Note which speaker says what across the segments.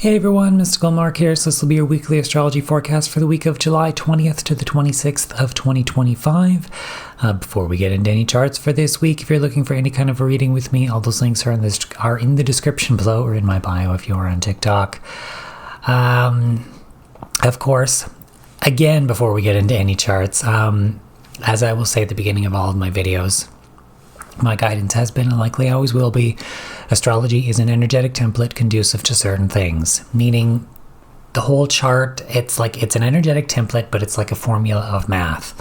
Speaker 1: Hey everyone, Mystical Mark here. So this will be your weekly astrology forecast for the week of July 20th to the 26th of 2025. Before we get into any charts for this week, if you're looking for any kind of a reading with me, all those links are in the description below or in my bio if you are on TikTok. Of course, again, before we get into any charts, as I will say at the beginning of all of my videos, my guidance has been and likely always will be, astrology is an energetic template conducive to certain things, meaning the whole chart, it's an energetic template, but it's like a formula of math.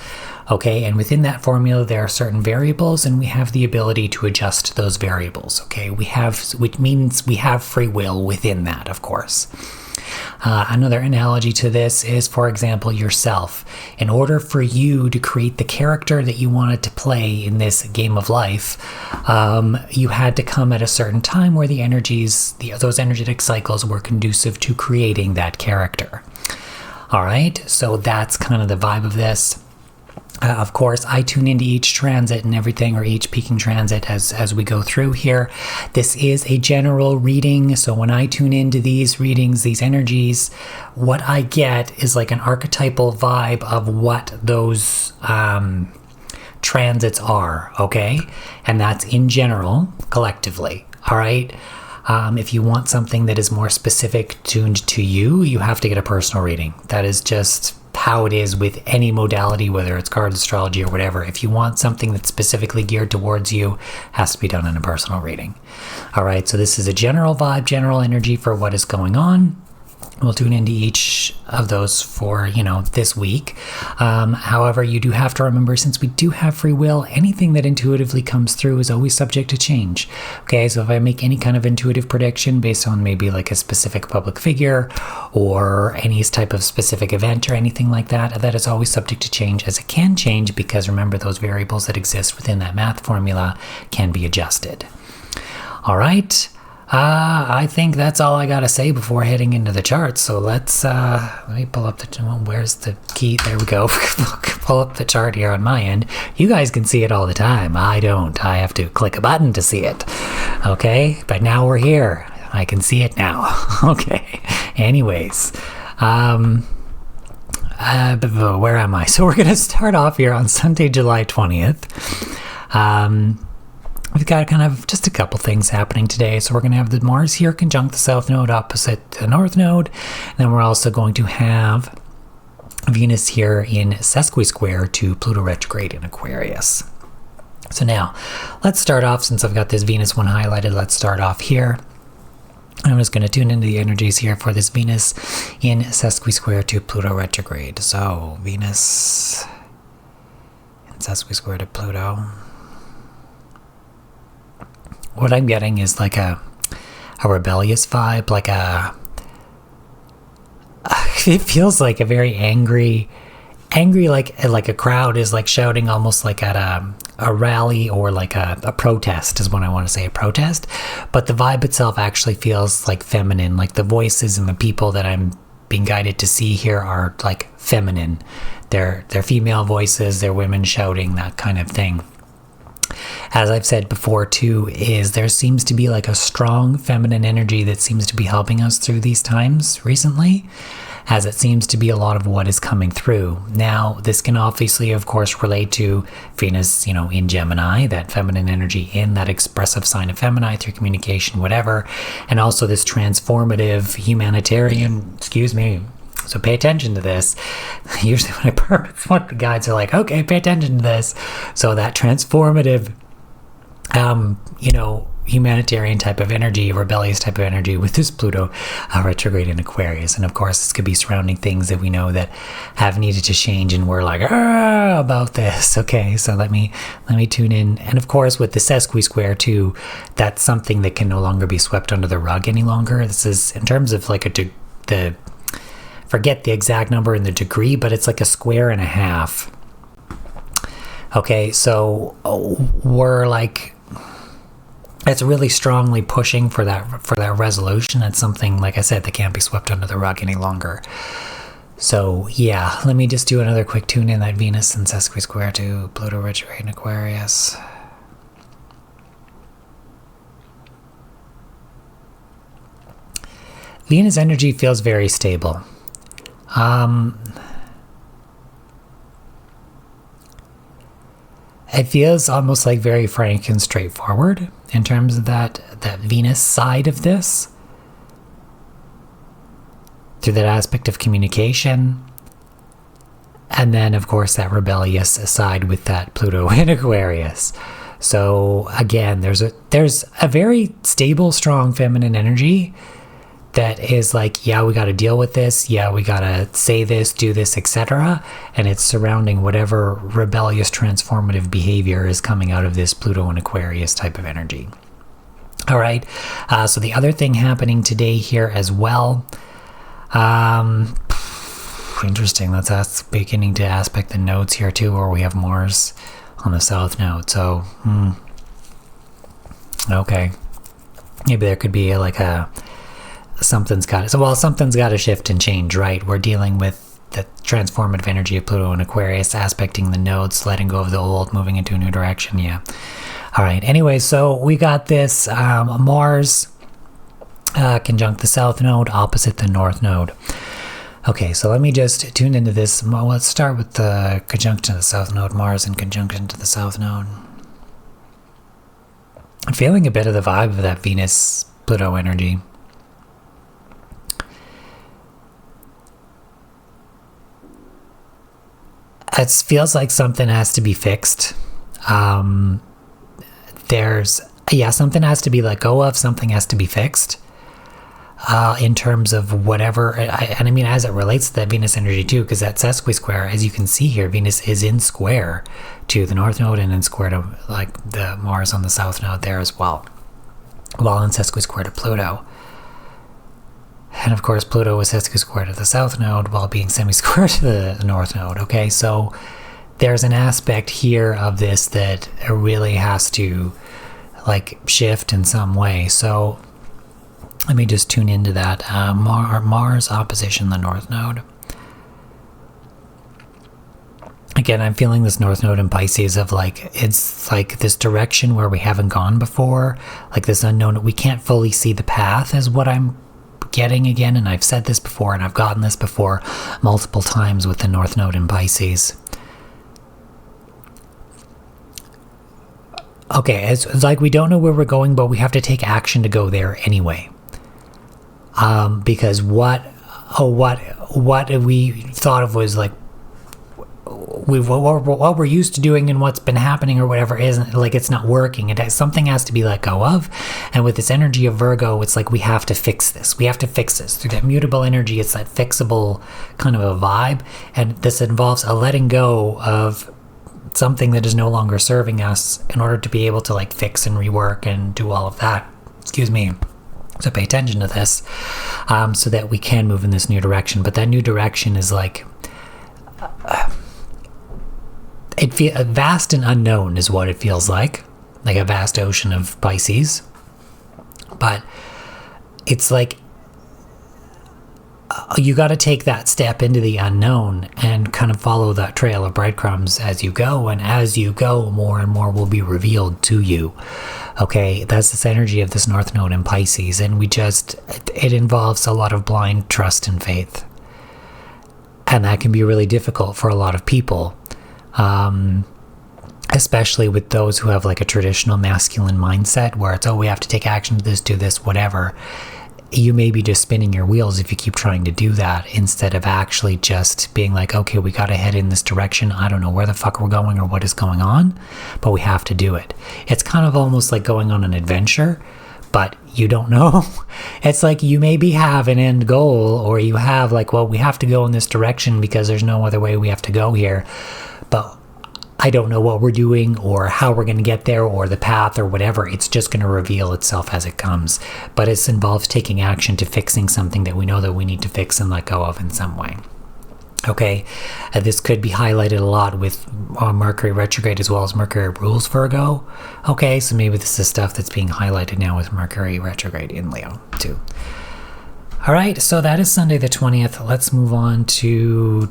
Speaker 1: Okay, and within that formula, there are certain variables, and we have the ability to adjust those variables. Okay, which means we have free will within that, of course. Another analogy to this is, for example, yourself. In order for you to create the character that you wanted to play in this game of life, you had to come at a certain time where those energetic cycles were conducive to creating that character. All right, so that's kind of the vibe of this. Of course, I tune into each transit and everything, or each peaking transit as we go through here. This is a general reading, so when I tune into these readings, these energies, what I get is like an archetypal vibe of what those transits are, okay? And that's in general, collectively, all right? If you want something that is more specific, tuned to you, you have to get a personal reading. That is just how it is with any modality, whether it's card astrology or whatever. If you want something that's specifically geared towards you, it has to be done in a personal reading. All right, so this is a general vibe, general energy for what is going on. We'll tune into each of those for, this week. However, you do have to remember, since we do have free will, anything that intuitively comes through is always subject to change. Okay, so if I make any kind of intuitive prediction based on maybe like a specific public figure or any type of specific event or anything like that, that is always subject to change, as it can change because remember, those variables that exist within that math formula can be adjusted. All right. I think that's all I gotta say before heading into the charts. So let me pull up where's the key? There we go. Pull up the chart here on my end. You guys can see it all the time. I don't. I have to click a button to see it. Okay, but now we're here. I can see it now. Okay. Anyways, where am I? So we're gonna start off here on Sunday, July 20th. We've got kind of just a couple things happening today. So we're going to have the Mars here conjunct the South Node opposite the North Node. And then we're also going to have Venus here in sesqui-square to Pluto retrograde in Aquarius. So now, let's start off, since I've got this Venus one highlighted, let's start off here. I'm just going to tune into the energies here for this Venus in sesqui-square to Pluto retrograde. So, Venus in sesqui-square to Pluto. What I'm getting is like a rebellious vibe, it feels like a very angry, like a crowd is like shouting almost like at a rally or like a protest is what I want to say, a protest. But the vibe itself actually feels like feminine, like the voices and the people that I'm being guided to see here are like feminine. They're female voices, they're women shouting, that kind of thing. As I've said before too, is there seems to be like a strong feminine energy that seems to be helping us through these times recently, as it seems to be a lot of what is coming through. Now, this can obviously, of course, relate to Venus, in Gemini, that feminine energy in that expressive sign of Gemini through communication, whatever, and also this transformative humanitarian, so pay attention to this. Usually when I purpose what the guides are like, okay, pay attention to this. So that transformative, humanitarian type of energy, rebellious type of energy with this Pluto retrograde in Aquarius. And of course, this could be surrounding things that we know that have needed to change, and we're like, about this. Okay, so let me tune in. And of course, with the sesqui-square too, that's something that can no longer be swept under the rug any longer. This is in terms of like forget the exact number in the degree, but it's like a square and a half. Okay, so we're like, it's really strongly pushing for that resolution. It's something, like I said, that can't be swept under the rug any longer. So yeah, let me just do another quick tune in that Venus in sesqui-square to Pluto retrograde in Aquarius. Venus energy feels very stable. It feels almost like very frank and straightforward in terms of that Venus side of this. Through that aspect of communication. And then, of course, that rebellious side with that Pluto in Aquarius. So, again, there's a very stable, strong feminine energy that is like, yeah, we got to deal with this. Yeah, we got to say this, do this, etc. And it's surrounding whatever rebellious, transformative behavior is coming out of this Pluto and Aquarius type of energy. All right. So the other thing happening today here as well. Interesting. Let's beginning to aspect the nodes here too, where we have Mars on the south node. So, okay. Maybe there could be like something's got to shift and change, right? We're dealing with the transformative energy of Pluto and Aquarius, aspecting the nodes, letting go of the old, moving into a new direction. Yeah. All right. Anyway, so we got this Mars conjunct the south node, opposite the north node. Okay, so let me just tune into this. Well, let's start with the conjunction of the south node, Mars in conjunction to the south node. I'm feeling a bit of the vibe of that Venus-Pluto energy. It feels like something has to be fixed. Something has to be let go of, something has to be fixed. In terms of whatever, and I mean, as it relates to that Venus energy too, because that sesqui-square, as you can see here, Venus is in square to the north node and in square to like the Mars on the south node there as well, while in sesqui-square to Pluto. And of course, Pluto is sesqui-square to the south node while being semi-square to the north node. Okay, so there's an aspect here of this that really has to like shift in some way. So let me just tune into that. Mars opposition the north node. Again, I'm feeling this north node in Pisces of like, it's like this direction where we haven't gone before, like this unknown, we can't fully see the path is what I'm getting again. And I've said this before and I've gotten this before multiple times with the north node in Pisces. Okay, it's like we don't know where we're going, but we have to take action to go there anyway. Because what we thought of was like what we're used to doing and what's been happening or whatever isn't like, it's not working. Something has to be let go of. And with this energy of Virgo, it's like we have to fix this. We have to fix this through that mutable energy. It's that fixable kind of a vibe, and this involves a letting go of something that is no longer serving us in order to be able to like fix and rework and do all of that. Excuse me. So pay attention to this, so that we can move in this new direction. But that new direction is like vast and unknown is what it feels like a vast ocean of Pisces. But it's like you got to take that step into the unknown and kind of follow that trail of breadcrumbs as you go. And as you go, more and more will be revealed to you. Okay, that's this energy of this north node in Pisces. And it involves a lot of blind trust and faith. And that can be really difficult for a lot of people. Especially with those who have like a traditional masculine mindset where it's, oh, we have to take action to this, do this, whatever. You may be just spinning your wheels if you keep trying to do that instead of actually just being like, okay, we got to head in this direction. I don't know where the fuck we're going or what is going on, but we have to do it. It's kind of almost like going on an adventure, but you don't know. It's like you maybe have an end goal, or you have like, well, we have to go in this direction because there's no other way we have to go here. But I don't know what we're doing or how we're going to get there or the path or whatever. It's just going to reveal itself as it comes. But it involves taking action to fixing something that we know that we need to fix and let go of in some way. Okay, this could be highlighted a lot with Mercury retrograde as well as Mercury rules Virgo. Okay, so maybe this is stuff that's being highlighted now with Mercury retrograde in Leo too. All right, so that is Sunday the 20th. Let's move on to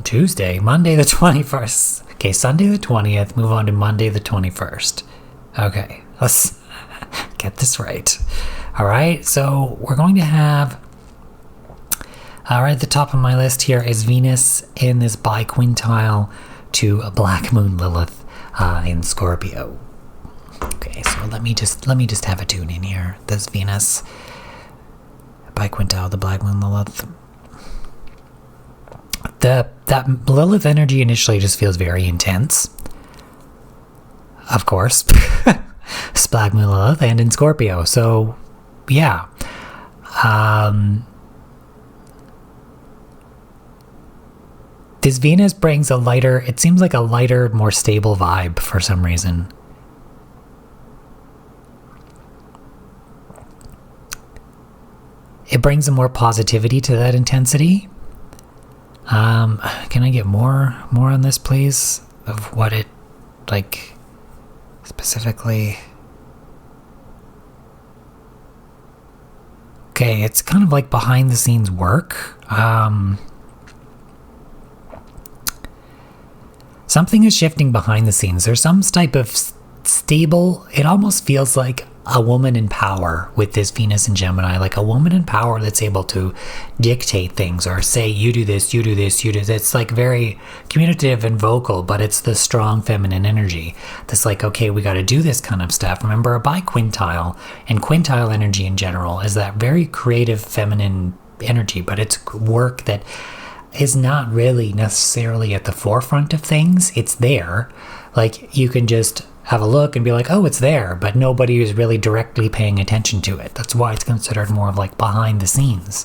Speaker 1: Tuesday, Monday the 21st. Okay, Sunday the 20th, move on to Monday the 21st. Okay, let's get this right. All right, so we're going to have, right at the top of my list here is Venus in this biquintile to a black moon Lilith in Scorpio. Okay, so let me just have a tune in here. This Venus biquintile, the black moon Lilith. That Lilith energy initially just feels very intense. Of course, it's black moon Lilith and in Scorpio. So, yeah. This Venus brings a lighter, it seems like a lighter, more stable vibe for some reason. It brings a more positivity to that intensity. Can I get more on this, please? Of what it, like, specifically... Okay, it's kind of like behind the scenes work. Something is shifting behind the scenes. There's some type of stable, it almost feels like a woman in power with this Venus and Gemini, like a woman in power that's able to dictate things or say, you do this, you do this, you do this. It's like very communicative and vocal, but it's the strong feminine energy that's like, okay, we got to do this kind of stuff. Remember, a biquintile and quintile energy in general is that very creative feminine energy, but it's work that is not really necessarily at the forefront of things. It's there. Like, you can just have a look and be like, oh, it's there, but nobody is really directly paying attention to it. That's why it's considered more of like behind the scenes,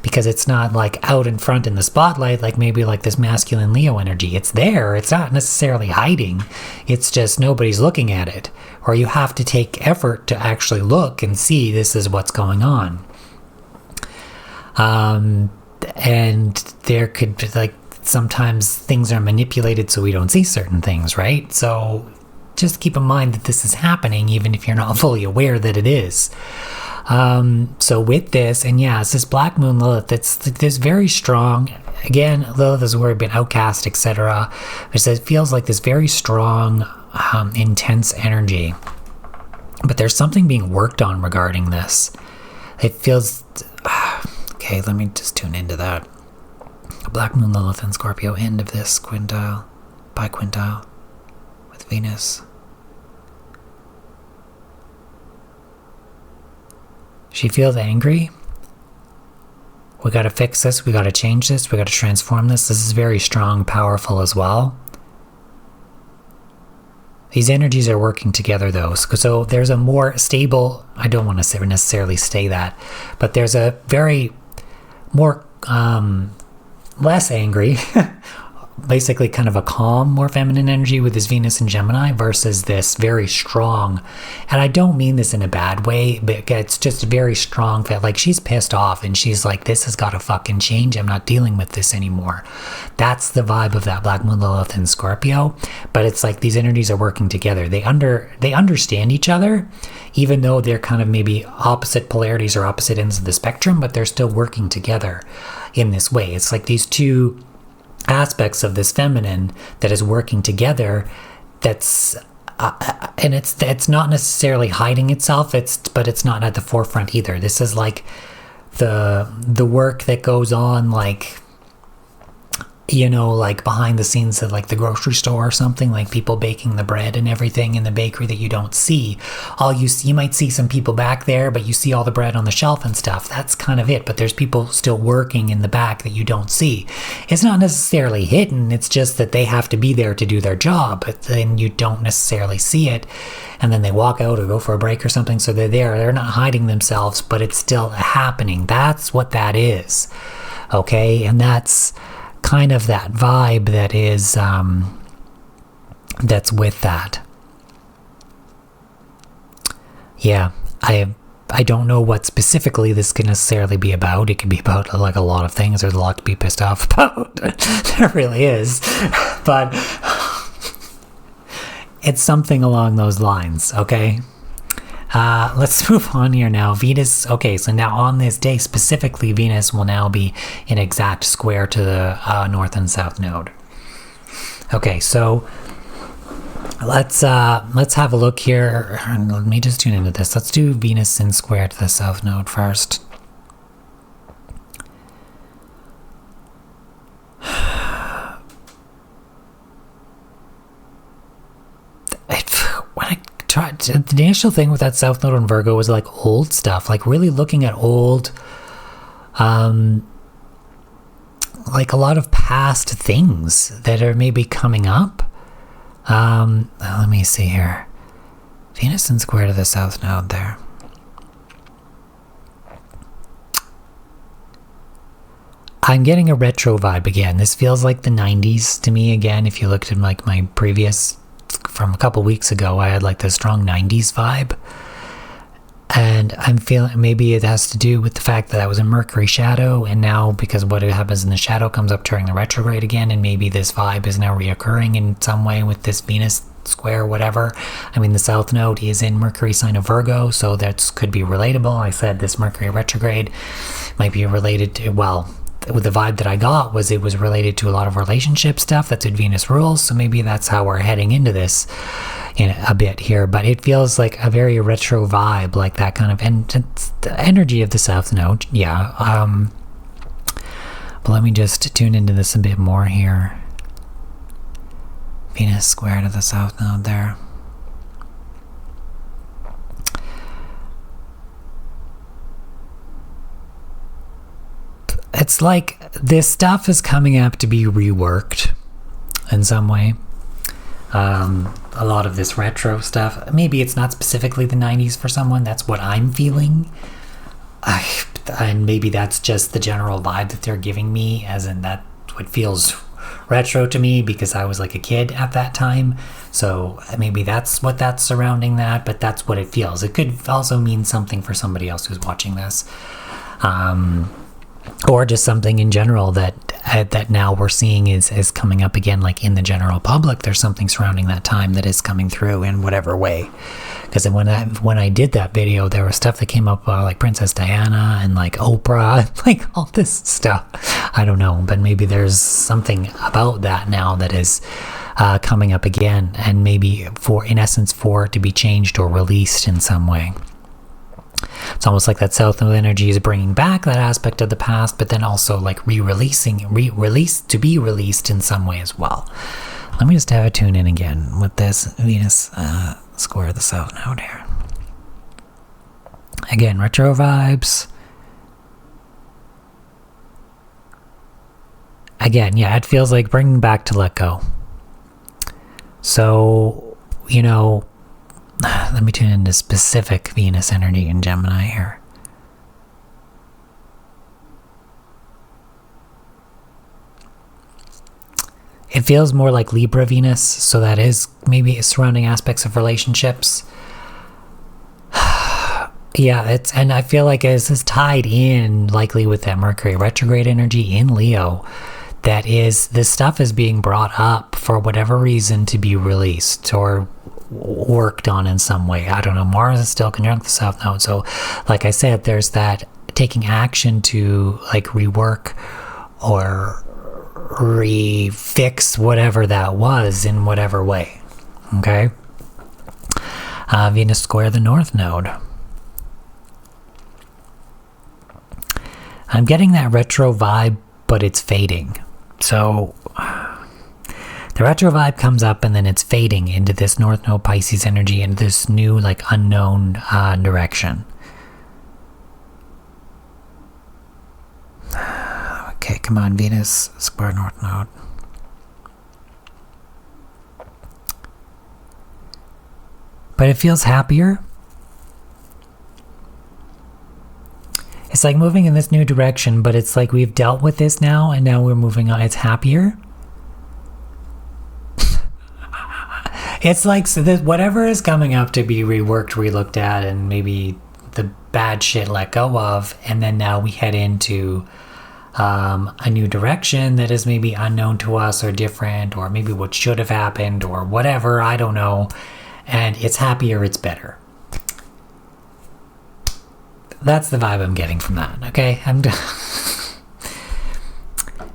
Speaker 1: because it's not like out in front in the spotlight, like maybe like this masculine Leo energy. It's there. It's not necessarily hiding. It's just nobody's looking at it, or you have to take effort to actually look and see this is what's going on. And there could be like, sometimes things are manipulated so we don't see certain things, right? So just keep in mind that this is happening, even if you're not fully aware that it is. So with this, and yeah, it's this black moon Lilith, it's this very strong, again, Lilith is where we've been outcast, etc. It feels like this very strong, intense energy. But there's something being worked on regarding this. It feels... Okay, let me just tune into that. Black moon Lilith and Scorpio, end of this quintile, biquintile with Venus. She feels angry. We got to fix this. We got to change this. We got to transform this. This is very strong, powerful as well. These energies are working together though. So there's a more stable, I don't want to necessarily say that, but there's a very more, less angry, basically kind of a calm, more feminine energy with this Venus and Gemini versus this very strong, and I don't mean this in a bad way, but it's just very strong, like she's pissed off and she's like, this has got to fucking change. I'm not dealing with this anymore. That's the vibe of that black moon Lilith and Scorpio. But it's like these energies are working together. They understand each other, even though they're kind of maybe opposite polarities or opposite ends of the spectrum, but they're still working together in this way. It's like these two aspects of this feminine that is working together, that's and it's not necessarily hiding itself, but it's not at the forefront either. This is like the work that goes on, like, you know, like behind the scenes of like the grocery store or something, like people baking the bread and everything in the bakery that you don't see. You might see some people back there, but you see all the bread on the shelf and stuff. That's kind of it. But there's people still working in the back that you don't see. It's not necessarily hidden. It's just that they have to be there to do their job, but then you don't necessarily see it. And then they walk out or go for a break or something. So they're there. They're not hiding themselves, but it's still happening. That's what that is. Okay. And that's kind of that vibe that is that's with that. Yeah, I don't know what specifically this can necessarily be about. It could be about like a lot of things. There's a lot to be pissed off about. There really is. But it's something along those lines, okay? Let's move on here now. Venus, okay, so now on this day specifically, Venus will now be in exact square to the north and south node. Okay, so let's have a look here. Let me just tune into this. Let's do Venus in square to the South Node first. When I tried, the initial thing with that South Node on Virgo was like old stuff, like really looking at old, like a lot of past things that are maybe coming up. Let me see here. Venus in square to the South Node there. I'm getting a retro vibe again. This feels like the 90s to me again. If you looked at like my previous, from a couple weeks ago, I had like the strong 90s vibe. And I'm feeling maybe it has to do with the fact that I was in Mercury shadow, and now because what happens in the shadow comes up during the retrograde again, and maybe this vibe is now reoccurring in some way with this Venus square, whatever. I mean, the South Node is in Mercury sign of Virgo, so that could be relatable. I said this Mercury retrograde might be related to, well, with the vibe that I got was it was related to a lot of relationship stuff. That's what Venus rules, so maybe that's how we're heading into this in a bit here. But it feels like a very retro vibe, like that kind of, and the energy of the South Node. Yeah. But let me just tune into this a bit more here. Venus square to the South Node there. It's like this stuff is coming up to be reworked in some way. A lot of this retro stuff, maybe it's not specifically the 90s for someone, that's what I'm feeling. And maybe that's just the general vibe that they're giving me, as in that what feels retro to me because I was like a kid at that time. So maybe that's what that's surrounding that, but that's what it feels. It could also mean something for somebody else who's watching this. Or just something in general that now we're seeing is coming up again, like in the general public. There's something surrounding that time that is coming through in whatever way. Because when I did that video, there was stuff that came up like Princess Diana and like Oprah, like all this stuff. I don't know, but maybe there's something about that now that is coming up again, and maybe in essence for it to be changed or released in some way. It's almost like that South Node energy is bringing back that aspect of the past, but then also like to be released in some way as well. Let me just have a tune in again with this Venus square the South Node here. Again, retro vibes. Again, yeah, it feels like bringing back to let go. So, you know, let me tune into specific Venus energy in Gemini here. It feels more like Libra Venus, so that is maybe surrounding aspects of relationships. Yeah, and I feel like this is tied in likely with that Mercury retrograde energy in Leo. That is, this stuff is being brought up for whatever reason to be released or worked on in some way. I don't know. Mars is still conjunct the South Node, so like I said, there's that taking action to like rework or refix whatever that was in whatever way. Okay. Venus square the North Node. I'm getting that retro vibe, but it's fading. So the retro vibe comes up and then it's fading into this North Node Pisces energy and this new like unknown direction. Okay, come on, Venus square North Node. But it feels happier. It's like moving in this new direction, but it's like we've dealt with this now and now we're moving on. It's happier. It's like so that whatever is coming up to be reworked, relooked at, and maybe the bad shit let go of, and then now we head into a new direction that is maybe unknown to us or different, or maybe what should have happened or whatever, I don't know. And it's happier, it's better. That's the vibe I'm getting from that, okay?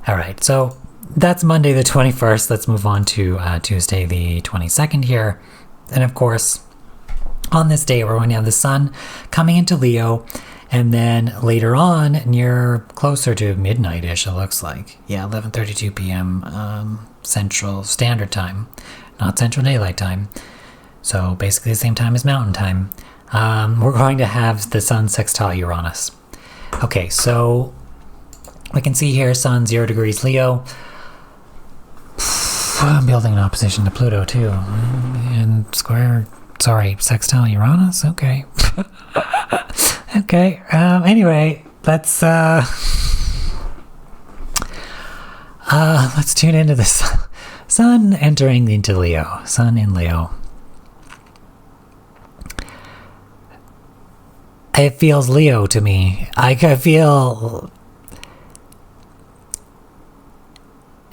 Speaker 1: All right, so that's Monday the 21st. Let's move on to Tuesday the 22nd here. And of course, on this day, we're going to have the sun coming into Leo. And then later on, near closer to midnight-ish, it looks like. Yeah, 11:32 p.m. Central Standard Time, not Central Daylight Time. So basically the same time as Mountain Time. We're going to have the sun sextile Uranus. Okay, so we can see here, sun 0 degrees Leo. I'm building an opposition to Pluto too. And sextile Uranus? Okay. Okay, anyway, let's tune into this sun entering into Leo. Sun in Leo. It feels Leo to me.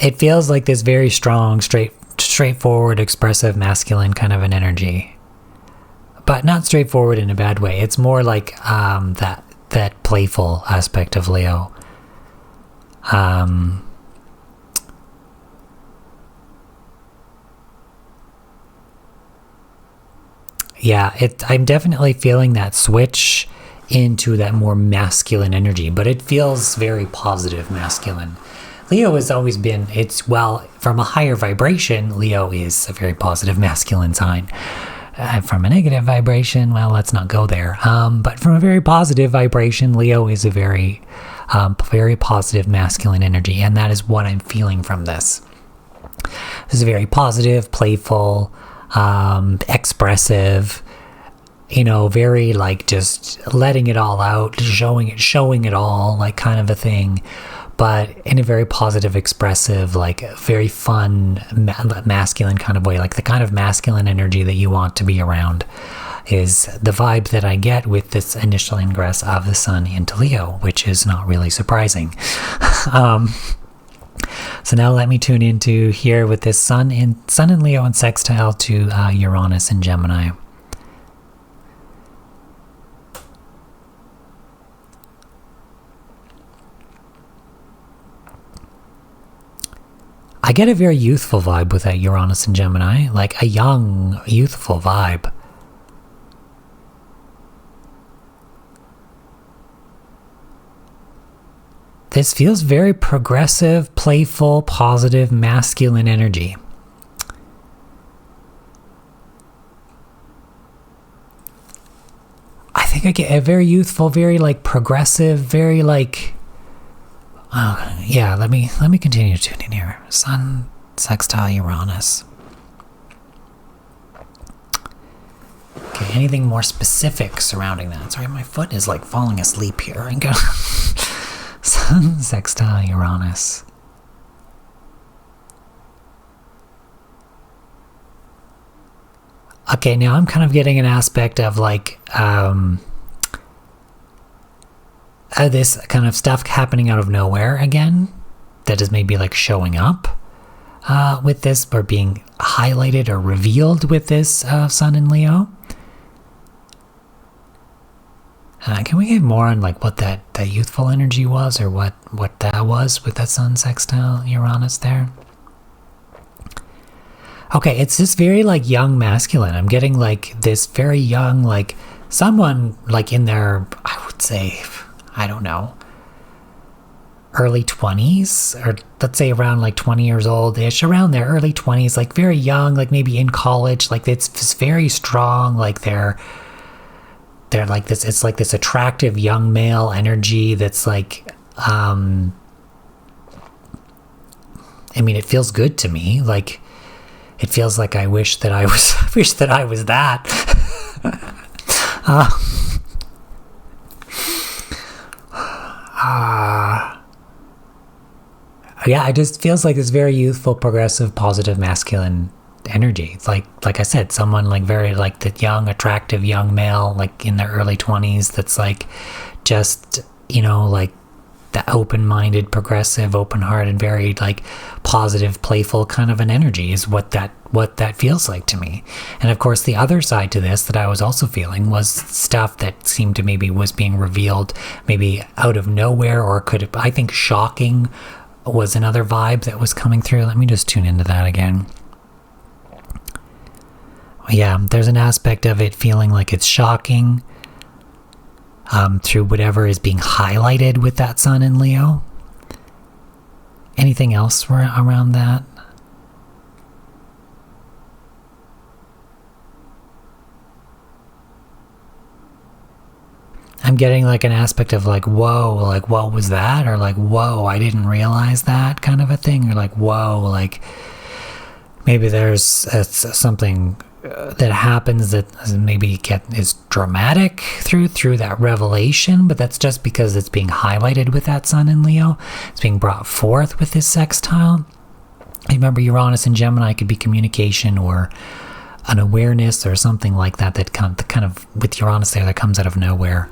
Speaker 1: It feels like this very strong, straightforward, expressive, masculine kind of an energy. But not straightforward in a bad way. It's more like that playful aspect of Leo. Yeah, I'm definitely feeling that switch into that more masculine energy, but it feels very positive masculine. Leo has always been, from a higher vibration, Leo is a very positive masculine sign. From a negative vibration, well, let's not go there. But from a very positive vibration, Leo is a very, very positive masculine energy, and that is what I'm feeling from this. This is very positive, playful, expressive, very like just letting it all out, showing it all, like kind of a thing, but in a very positive, expressive, like very fun, masculine kind of way, like the kind of masculine energy that you want to be around is the vibe that I get with this initial ingress of the sun into Leo, which is not really surprising. So now let me tune into here with this sun in Leo and sextile to Uranus and Gemini. I get a very youthful vibe with that Uranus and Gemini, like a young, youthful vibe. This feels very progressive, playful, positive, masculine energy. I think I get a very youthful, very like progressive, very like... yeah, let me continue to tune in here. Sun, sextile Uranus. Okay, anything more specific surrounding that? Sorry, my foot is like falling asleep here. I go... Sun, sextile Uranus. Okay, now I'm kind of getting an aspect of like this kind of stuff happening out of nowhere again, that is maybe like showing up with this, or being highlighted or revealed with this sun in Leo. Can we get more on like what that youthful energy was, or what that was with that sun sextile Uranus there? Okay, it's just very like young masculine. I'm getting like this very young, like someone like in their, I would say, I don't know, early 20s, or let's say around like 20 years old-ish, around their early 20s, like very young, like maybe in college, like it's very strong, like they're like this, it's like this attractive young male energy that's like, I mean, it feels good to me. Like, it feels like I wish that I was, that. Yeah, it just feels like this very youthful, progressive, positive, masculine energy. It's like I said, someone like very like the young, attractive young male, like in their early 20s, that's like just, like the open-minded, progressive, open-hearted, very like positive, playful kind of an energy is what that feels like to me. And of course, the other side to this that I was also feeling was stuff that seemed to maybe was being revealed maybe out of nowhere, or could, I think, shocking was another vibe that was coming through. Let me just tune into that again. Yeah, there's an aspect of it feeling like it's shocking through whatever is being highlighted with that sun in Leo. Anything else around that? I'm getting like an aspect of like, whoa, like what was that? Or like, whoa, I didn't realize that kind of a thing. Or like, whoa, like maybe there's something that happens that maybe is dramatic through that revelation, but that's just because it's being highlighted with that sun in Leo. It's being brought forth with this sextile. Remember, Uranus and Gemini could be communication or an awareness or something like that kind of with Uranus there that comes out of nowhere.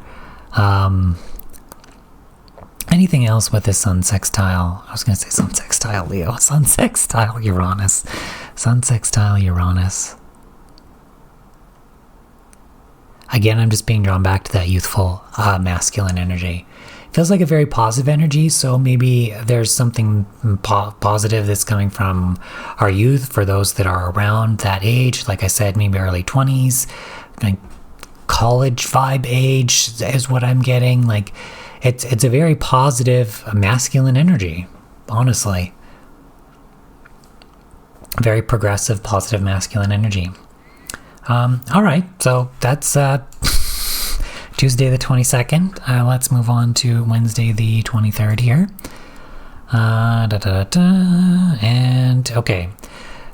Speaker 1: Anything else with this sun sextile? I was going to say sun sextile Leo. Sun sextile Uranus. Sun sextile Uranus. Again, I'm just being drawn back to that youthful masculine energy. Feels like a very positive energy, so maybe there's something positive that's coming from our youth for those that are around that age. Like I said, maybe early 20s, like college vibe age is what I'm getting. Like it's a very positive masculine energy, honestly. Very progressive, positive masculine energy. All right, so that's Tuesday the 22nd. Let's move on to Wednesday the 23rd here. And okay,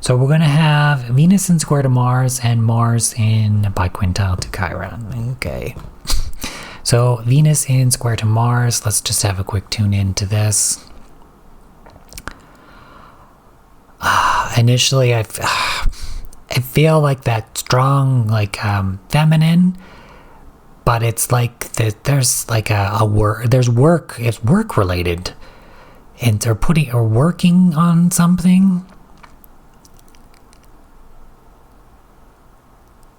Speaker 1: so we're going to have Venus in square to Mars and Mars in biquintile to Chiron. Okay, so Venus in square to Mars. Let's just have a quick tune in to this. Initially, I feel like that strong, like feminine, but it's like there's like a work. There's work. It's work related, and they're working on something.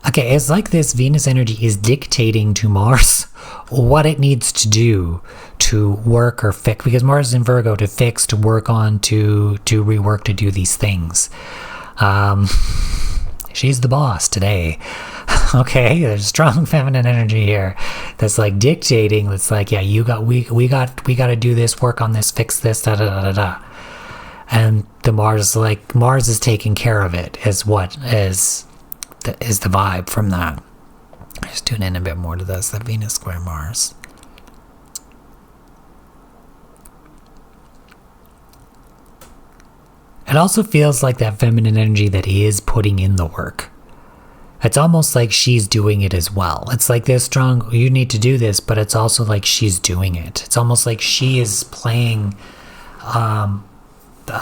Speaker 1: Okay, it's like this Venus energy is dictating to Mars what it needs to do to work or fix, because Mars is in Virgo, to fix, to work on, to rework, to do these things. She's the boss today. Okay, there's strong feminine energy here that's like dictating. It's like, yeah, we got to do this, work on this, fix this, da da da da da. And the Mars is taking care of it. Is the vibe from that. Just tune in a bit more to this. The Venus square Mars. It also feels like that feminine energy that is putting in the work. It's almost like she's doing it as well. It's like this strong, you need to do this, but it's also like she's doing it. It's almost like she is playing a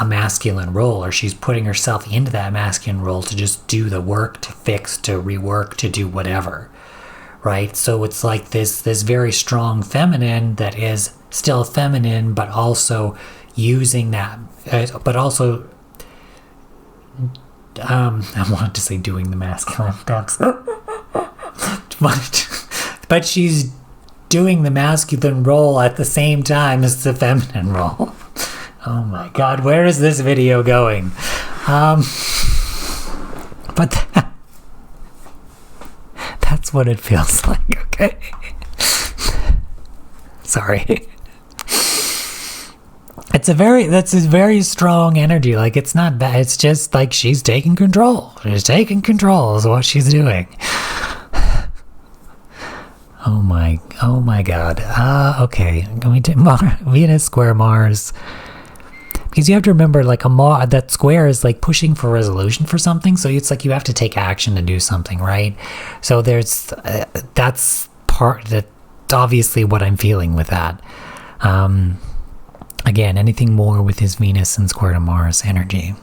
Speaker 1: masculine role, or she's putting herself into that masculine role to just do the work, to fix, to rework, to do whatever, right? So it's like this very strong feminine that is still feminine, but also using that, but also I wanted to say doing the masculine dance. but she's doing the masculine role at the same time as the feminine role. Oh my god, where is this video going? But that's what it feels like, okay? Sorry. That's a very strong energy. Like, it's not bad. It's just like she's taking control. She's taking control is what she's doing. Oh my god. Okay. Going to Venus square Mars. Because you have to remember, like, that square is like pushing for resolution for something. So it's like you have to take action to do something, right? So that's obviously what I'm feeling with that. Again, anything more with his Venus and square to Mars energy.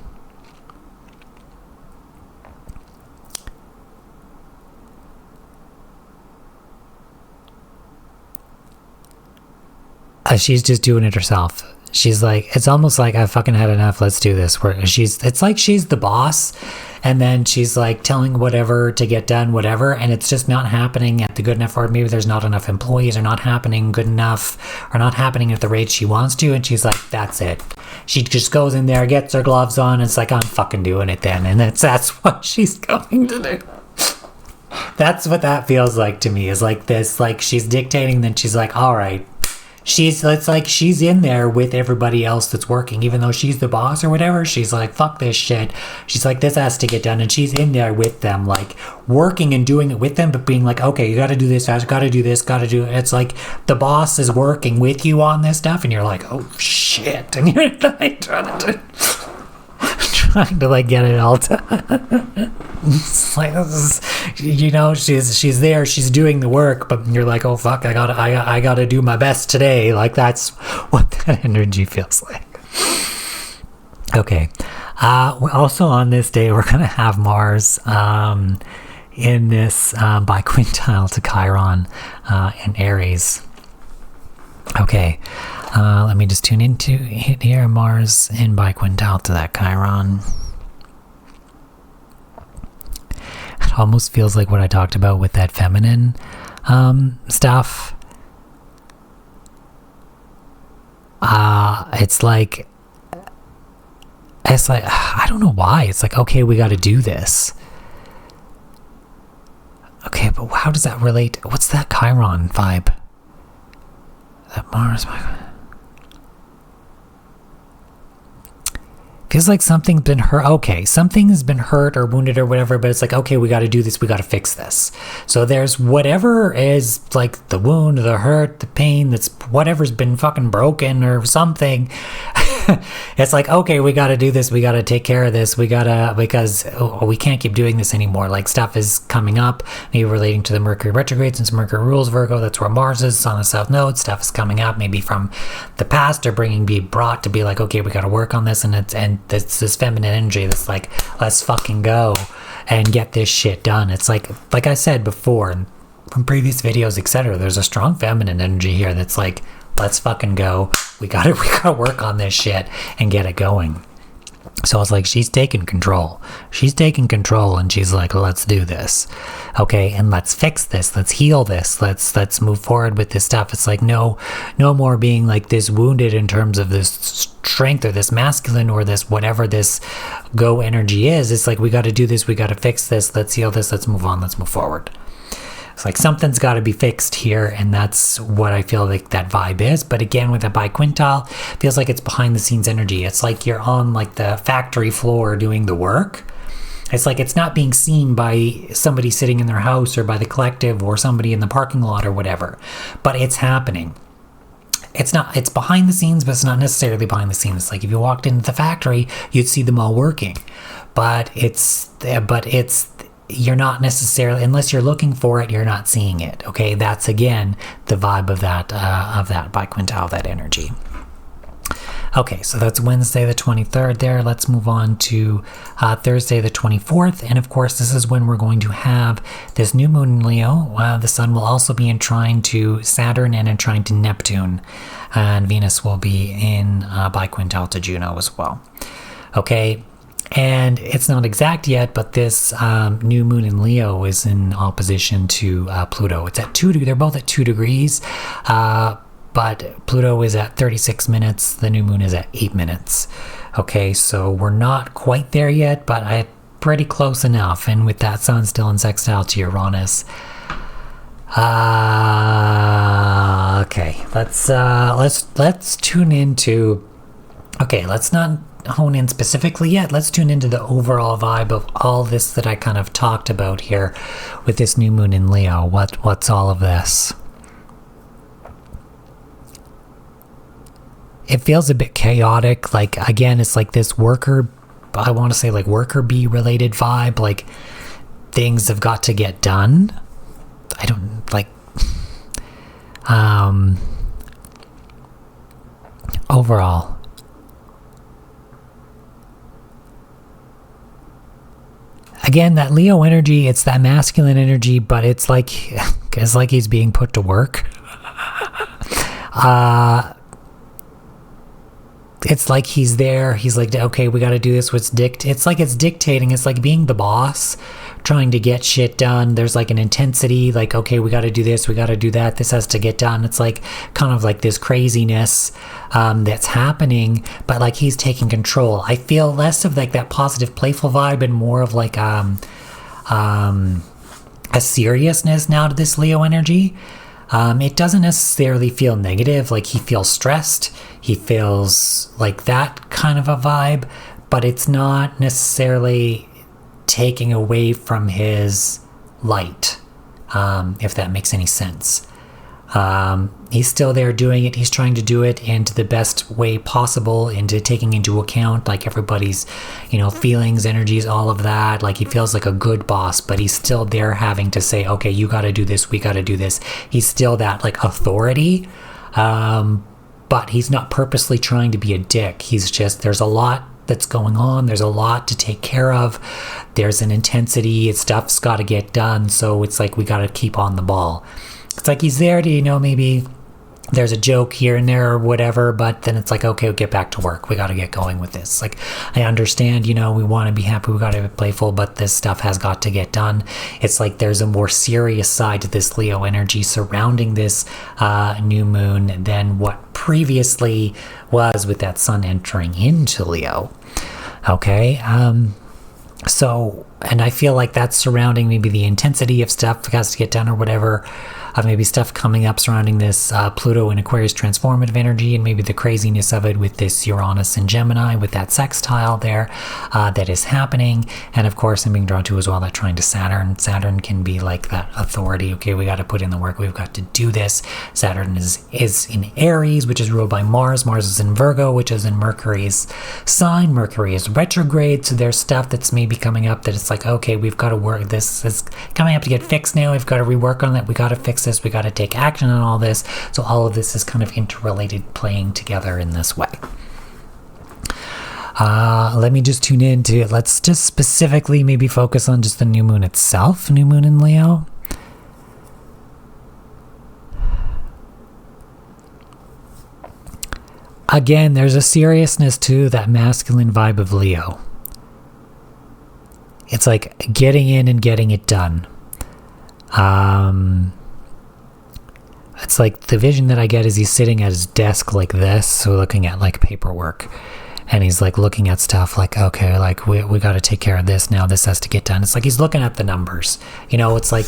Speaker 1: She's just doing it herself. She's like, it's almost like, I fucking had enough, let's do this. It's like she's the boss, and then she's like telling whatever to get done, whatever, and it's just not happening at the good enough, or maybe there's not enough employees, or not happening good enough, or not happening at the rate she wants to, and she's like, that's it. She just goes in there, gets her gloves on, and it's like, I'm fucking doing it then. And that's what she's going to do. That's what that feels like to me, is like this, like she's dictating, then she's like, all right. It's like she's in there with everybody else that's working, even though she's the boss or whatever. She's like, fuck this shit. She's like, this has to get done. And she's in there with them, like working and doing it with them, but being like, okay, you got to do this fast, got to do this, got to do it. It's like the boss is working with you on this stuff, and you're like, oh shit. And you're like trying to like get it all done. It's like, this is, you know, she's there, she's doing the work, but you're like, oh fuck, I gotta do my best today. Like that's what that energy feels like. Okay. Also on this day, we're gonna have Mars in this biquintile to Chiron in Aries. Okay. Let me just tune into it here. Mars in biquintile to that Chiron. It almost feels like what I talked about with that feminine stuff. It's like I don't know why. It's like, okay, we got to do this. Okay, but how does that relate? What's that Chiron vibe? That Mars. Feels like something's been hurt. Okay, something has been hurt or wounded or whatever, but it's like, okay, we got to do this. We got to fix this. So there's whatever is like the wound, the hurt, the pain, that's whatever's been fucking broken or something. It's like, okay, we got to do this. We got to take care of this. We got to, because we can't keep doing this anymore. Like stuff is coming up, maybe relating to the Mercury retrograde, since Mercury rules Virgo. That's where Mars is on the south node. Stuff is coming up, maybe from the past or be brought to be like, okay, we got to work on this. And it's this feminine energy that's like, let's fucking go and get this shit done. It's like I said before in previous videos, etc., there's a strong feminine energy here that's like, let's fucking go. We gotta work on this shit and get it going. So it's like she's taking control. She's taking control, and she's like, let's do this. Okay, and let's fix this. Let's heal this. Let's move forward with this stuff. It's like no more being like this wounded in terms of this strength or this masculine or this whatever this go energy is. It's like, we got to do this. We got to fix this. Let's heal this. Let's move on. Let's move forward. It's like something's got to be fixed here, and that's what I feel like that vibe is. But again, with a biquintile, feels like it's behind the scenes energy. It's like you're on like the factory floor doing the work. It's like it's not being seen by somebody sitting in their house or by the collective or somebody in the parking lot or whatever, but it's happening. It's behind the scenes, but it's not necessarily behind the scenes. It's like if you walked into the factory, you'd see them all working, but you're not necessarily, unless you're looking for it, you're not seeing it. Okay, that's again the vibe of that biquintile, that energy. Okay, so that's Wednesday the 23rd there. Let's move on to Thursday the 24th. And of course, this is when we're going to have this new moon in Leo. The sun will also be in trine to Saturn and in trine to Neptune. And Venus will be in biquintile to Juno as well. Okay, and it's not exact yet, but this new moon in Leo is in opposition to Pluto. It's at 2 degrees. They're both at 2 degrees. But Pluto is at 36 minutes. The new moon is at 8 minutes. Okay, so we're not quite there yet, but pretty close enough. And with that sun still in sextile to Uranus. Okay, let's tune into. Okay, let's not hone in specifically yet. Let's tune into the overall vibe of all this that I kind of talked about here with this new moon in Leo. What's all of this? It feels a bit chaotic. Like, again, it's like this I want to say like worker bee related vibe. Like things have got to get done. I don't like, overall. Again, that Leo energy, it's that masculine energy, but it's like he's being put to work. it's like he's there. He's like, okay, we got to do this. It's like it's dictating. It's like being the boss, trying to get shit done. There's like an intensity, like, okay, we got to do this, we got to do that. This has to get done. It's like kind of like this craziness that's happening, but like he's taking control. I feel less of like that positive, playful vibe and more of like a seriousness now to this Leo energy. It doesn't necessarily feel negative, like he feels stressed, he feels like that kind of a vibe, but it's not necessarily taking away from his light, if that makes any sense. He's still there doing it. He's trying to do it into the best way possible, into taking into account like everybody's, feelings, energies, all of that. Like he feels like a good boss, but he's still there having to say, okay, you got to do this, we got to do this. He's still that like authority, but he's not purposely trying to be a dick. He's just, there's a lot that's going on. There's a lot to take care of. There's an intensity. Stuff's got to get done. So it's like we got to keep on the ball. It's like he's there to, maybe there's a joke here and there or whatever, but then it's like, okay, we'll get back to work. We got to get going with this. Like, I understand, we want to be happy, we got to be playful, but this stuff has got to get done. It's like there's a more serious side to this Leo energy surrounding this new moon than what previously was with that sun entering into Leo. Okay. So, and I feel like that's surrounding maybe the intensity of stuff that has to get done or whatever. Maybe stuff coming up surrounding this Pluto and Aquarius transformative energy, and maybe the craziness of it with this Uranus and Gemini with that sextile there that is happening. And of course, I'm being drawn to as well that trying to Saturn. Saturn can be like that authority. Okay, we got to put in the work. We've got to do this. Saturn is in Aries, which is ruled by Mars. Mars is in Virgo, which is in Mercury's sign. Mercury is retrograde, so there's stuff that's maybe coming up that it's like, okay, we've got to work. This is coming up to get fixed now. We've got to rework on that. We got to fix this. We got to take action on all this. So all of this is kind of interrelated, playing together in this way. Let me just tune in to it. Let's just specifically maybe focus on just the new moon itself, new moon in Leo. Again, there's a seriousness to that masculine vibe of Leo. It's like getting in and getting it done. It's like the vision that I get is he's sitting at his desk like this, so looking at like paperwork, and he's like looking at stuff like, okay, like we got to take care of this now, this has to get done. It's like he's looking at the numbers. It's like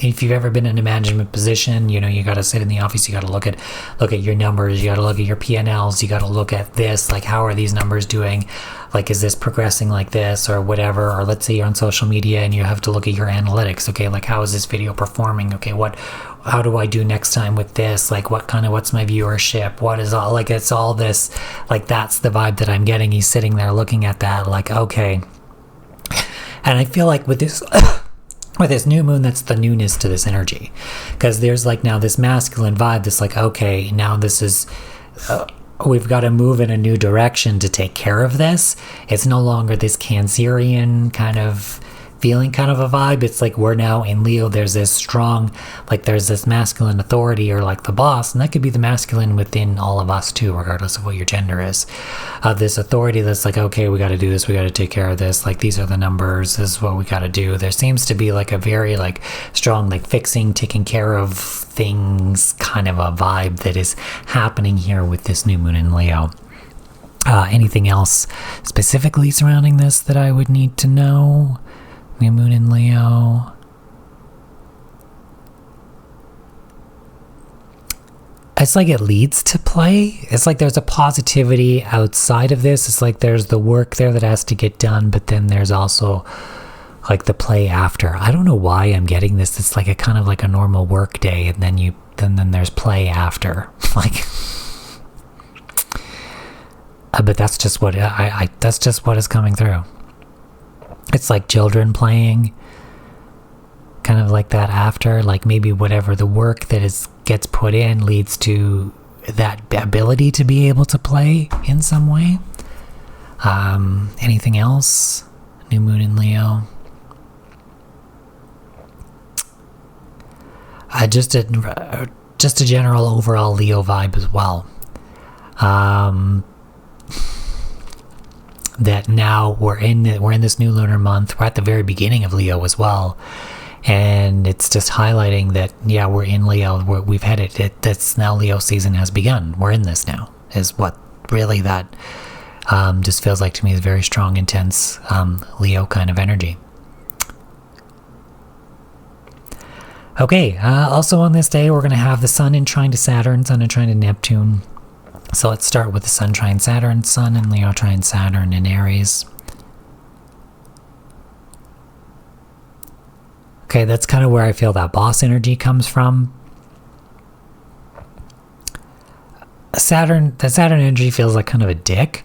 Speaker 1: if you've ever been in a management position, you got to sit in the office, you got to look at your numbers, you got to look at your P&Ls, you got to look at this, like how are these numbers doing, like is this progressing like this or whatever. Or let's say you're on social media and you have to look at your analytics. Okay, like how is this video performing? Okay, how do I do next time with this? Like what's my viewership? What is all, like it's all this, like that's the vibe that I'm getting. He's sitting there looking at that like, okay. And I feel like with this with this new moon, that's the newness to this energy, because there's like now this masculine vibe that's like, okay, now this is we've got to move in a new direction to take care of this. It's no longer this Cancerian kind of feeling, kind of a vibe. It's like we're now in Leo. There's this strong, like there's this masculine authority or like the boss, and that could be the masculine within all of us too, regardless of what your gender is. This authority that's like, okay, we got to do this, we got to take care of this, like these are the numbers, this is what we got to do. There seems to be like a very like strong like fixing, taking care of things kind of a vibe that is happening here with this new moon in Leo. Anything else specifically surrounding this that I would need to know? New moon in Leo. It's like it leads to play. It's like there's a positivity outside of this. It's like there's the work there that has to get done, but then there's also like the play after. I don't know why I'm getting this. It's like a kind of like a normal work day, and then there's play after. Like, but that's just what that's just what is coming through. It's like children playing, kind of like that after, like maybe whatever the work that gets put in leads to that ability to be able to play in some way. Anything else? New moon in Leo. Just a general overall Leo vibe as well. that now we're in this new lunar month. We're at the very beginning of Leo as well, and it's just highlighting that we're in Leo. We've had it. That's now Leo season has begun. We're in this now. Is what really that just feels like to me is very strong, intense Leo kind of energy. Okay, also on this day, we're going to have the Sun in trine to Saturn, Sun in trine to Neptune. So let's start with the Sun trine Saturn, Sun in Leo trine Saturn in Aries. Okay, that's kind of where I feel that boss energy comes from. The Saturn energy feels like kind of a dick,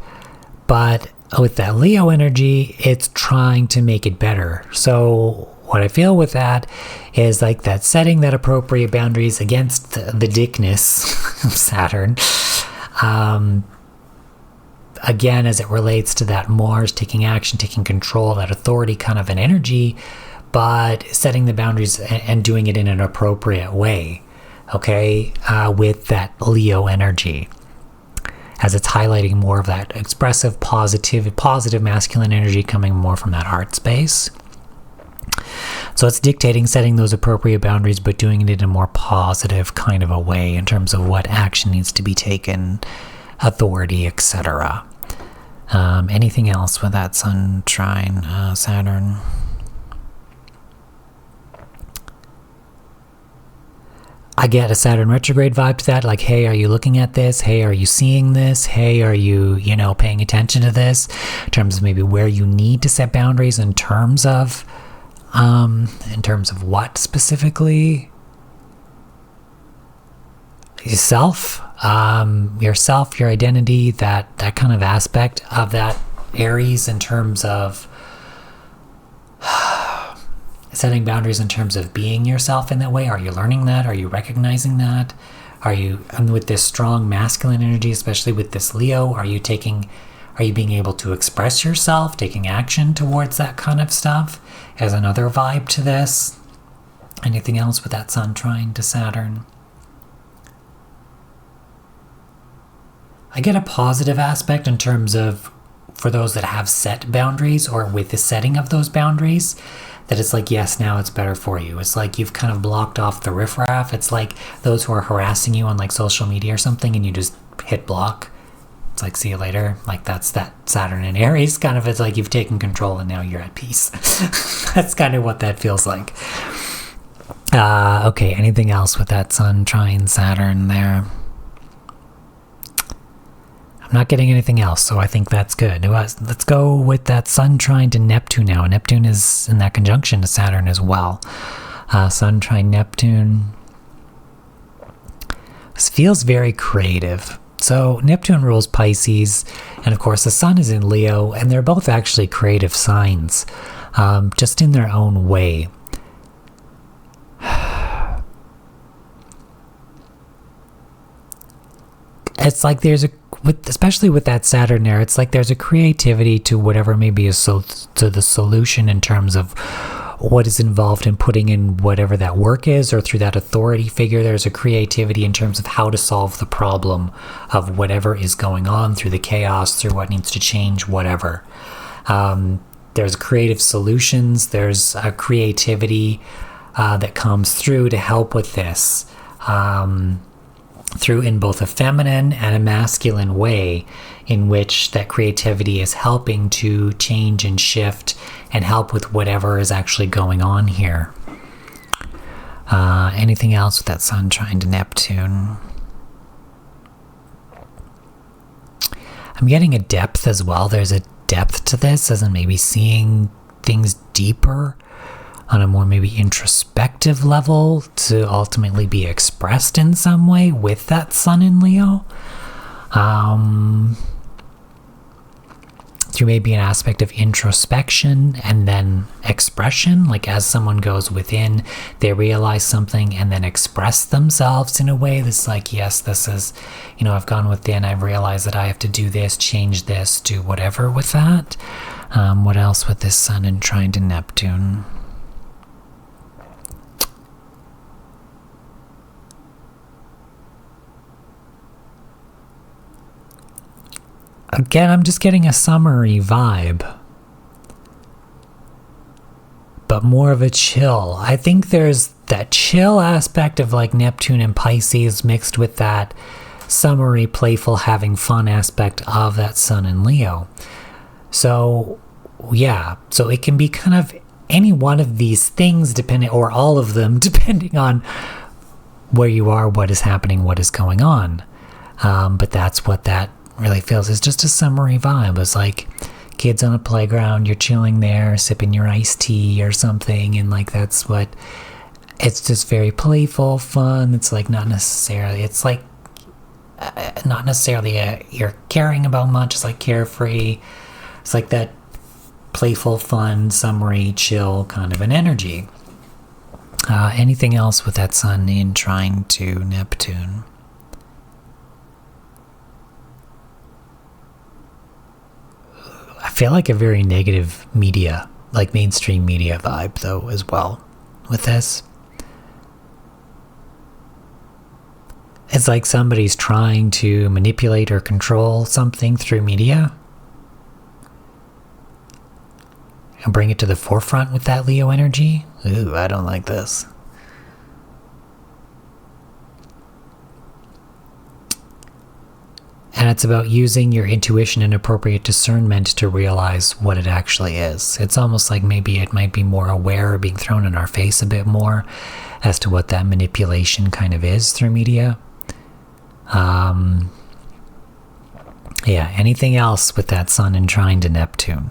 Speaker 1: but with that Leo energy, it's trying to make it better. So what I feel with that is like that setting that appropriate boundaries against the dickness of Saturn. Again, as it relates to that Mars taking action, taking control, that authority kind of an energy, but setting the boundaries and doing it in an appropriate way, okay, with that Leo energy, as it's highlighting more of that expressive, positive masculine energy coming more from that heart space. So it's dictating setting those appropriate boundaries, but doing it in a more positive kind of a way in terms of what action needs to be taken, authority, etc. Anything else with that Sun trine Saturn? I get a Saturn retrograde vibe to that, like, hey, are you looking at this? Hey, are you seeing this? Hey, are you, paying attention to this? In terms of maybe where you need to set boundaries in terms of what specifically? Yourself, your identity, that kind of aspect of that Aries in terms of setting boundaries in terms of being yourself in that way. Are you learning that? Are you recognizing that? Are you, and with this strong masculine energy, especially with this Leo, are you being able to express yourself, taking action towards that kind of stuff as another vibe to this? Anything else with that Sun trine to Saturn? I get a positive aspect in terms of, for those that have set boundaries or with the setting of those boundaries, that it's like, yes, now it's better for you. It's like you've kind of blocked off the riffraff. It's like those who are harassing you on like social media or something and you just hit block. It's like, see you later. Like that's that Saturn in Aries kind of, it's like you've taken control and now you're at peace. That's kind of what that feels like. Okay, anything else with that Sun trine Saturn there? I'm not getting anything else, so I think that's good. Let's go with that Sun trine to Neptune now. Neptune is in that conjunction to Saturn as well. Sun trine Neptune. This feels very creative. So Neptune rules Pisces, and of course the Sun is in Leo, and they're both actually creative signs, just in their own way. It's like there's especially with that Saturn there, it's like there's a creativity to whatever maybe is to the solution in terms of what is involved in putting in whatever that work is, or through that authority figure, there's a creativity in terms of how to solve the problem of whatever is going on, through the chaos, through what needs to change, whatever. There's creative solutions, there's a creativity that comes through to help with this. Through in both a feminine and a masculine way, in which that creativity is helping to change and shift and help with whatever is actually going on here. Anything else with that Sun trine to Neptune? I'm getting a depth as well. There's a depth to this, as in maybe seeing things deeper on a more maybe introspective level to ultimately be expressed in some way with that Sun in Leo. Through maybe an aspect of introspection and then expression, like as someone goes within, they realize something and then express themselves in a way that's like, yes, this is, I've gone within, I've realized that I have to do this, change this, do whatever with that. What else with this Sun in trine to Neptune? Again, I'm just getting a summery vibe, but more of a chill. I think there's that chill aspect of like Neptune and Pisces mixed with that summery, playful, having fun aspect of that Sun in Leo. So yeah, so it can be kind of any one of these things, depending, or all of them, depending on where you are, what is happening, what is going on. But that's what that really feels. It's just a summery vibe. It's like kids on a playground, you're chilling there, sipping your iced tea or something, and like that's what, it's just very playful, fun. It's like not necessarily, it's like not necessarily you're caring about much. It's like carefree. It's like that playful, fun, summery, chill kind of an energy. Anything else with that Sun in trine to Neptune? I feel like a very negative media, like mainstream media vibe though as well with this. It's like somebody's trying to manipulate or control something through media and bring it to the forefront with that Leo energy. Ooh, I don't like this. And it's about using your intuition and appropriate discernment to realize what it actually is. It's almost like maybe it might be more aware, being thrown in our face a bit more as to what that manipulation kind of is through media. Yeah, anything else with that Sun in trine to Neptune?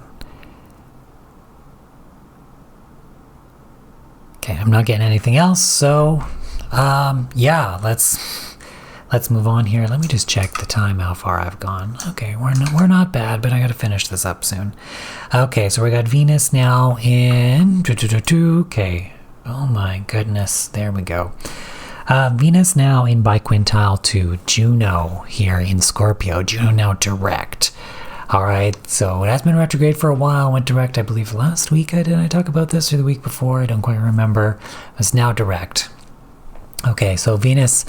Speaker 1: Okay, I'm not getting anything else, so yeah, let's move on here. Let me just check the time, how far I've gone. Okay, we're not bad, but I gotta finish this up soon. Okay, so we got Venus now in... Okay, oh my goodness, there we go. Venus now in biquintile to Juno here in Scorpio. Juno now direct. All right, so it has been retrograde for a while. Went direct, I believe, last week. Did I talk about this or the week before? I don't quite remember. It's now direct. Okay, so Venus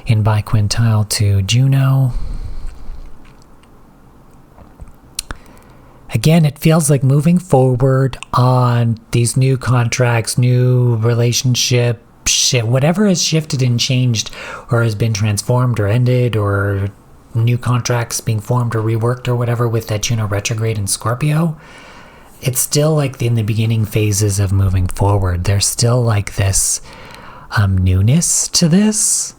Speaker 1: in biquintile to Juno. Again, it feels like moving forward on these new contracts, new relationship, shit, whatever has shifted and changed or has been transformed or ended, or new contracts being formed or reworked or whatever with that Juno retrograde in Scorpio. It's still like in the beginning phases of moving forward. There's still like this newness to this.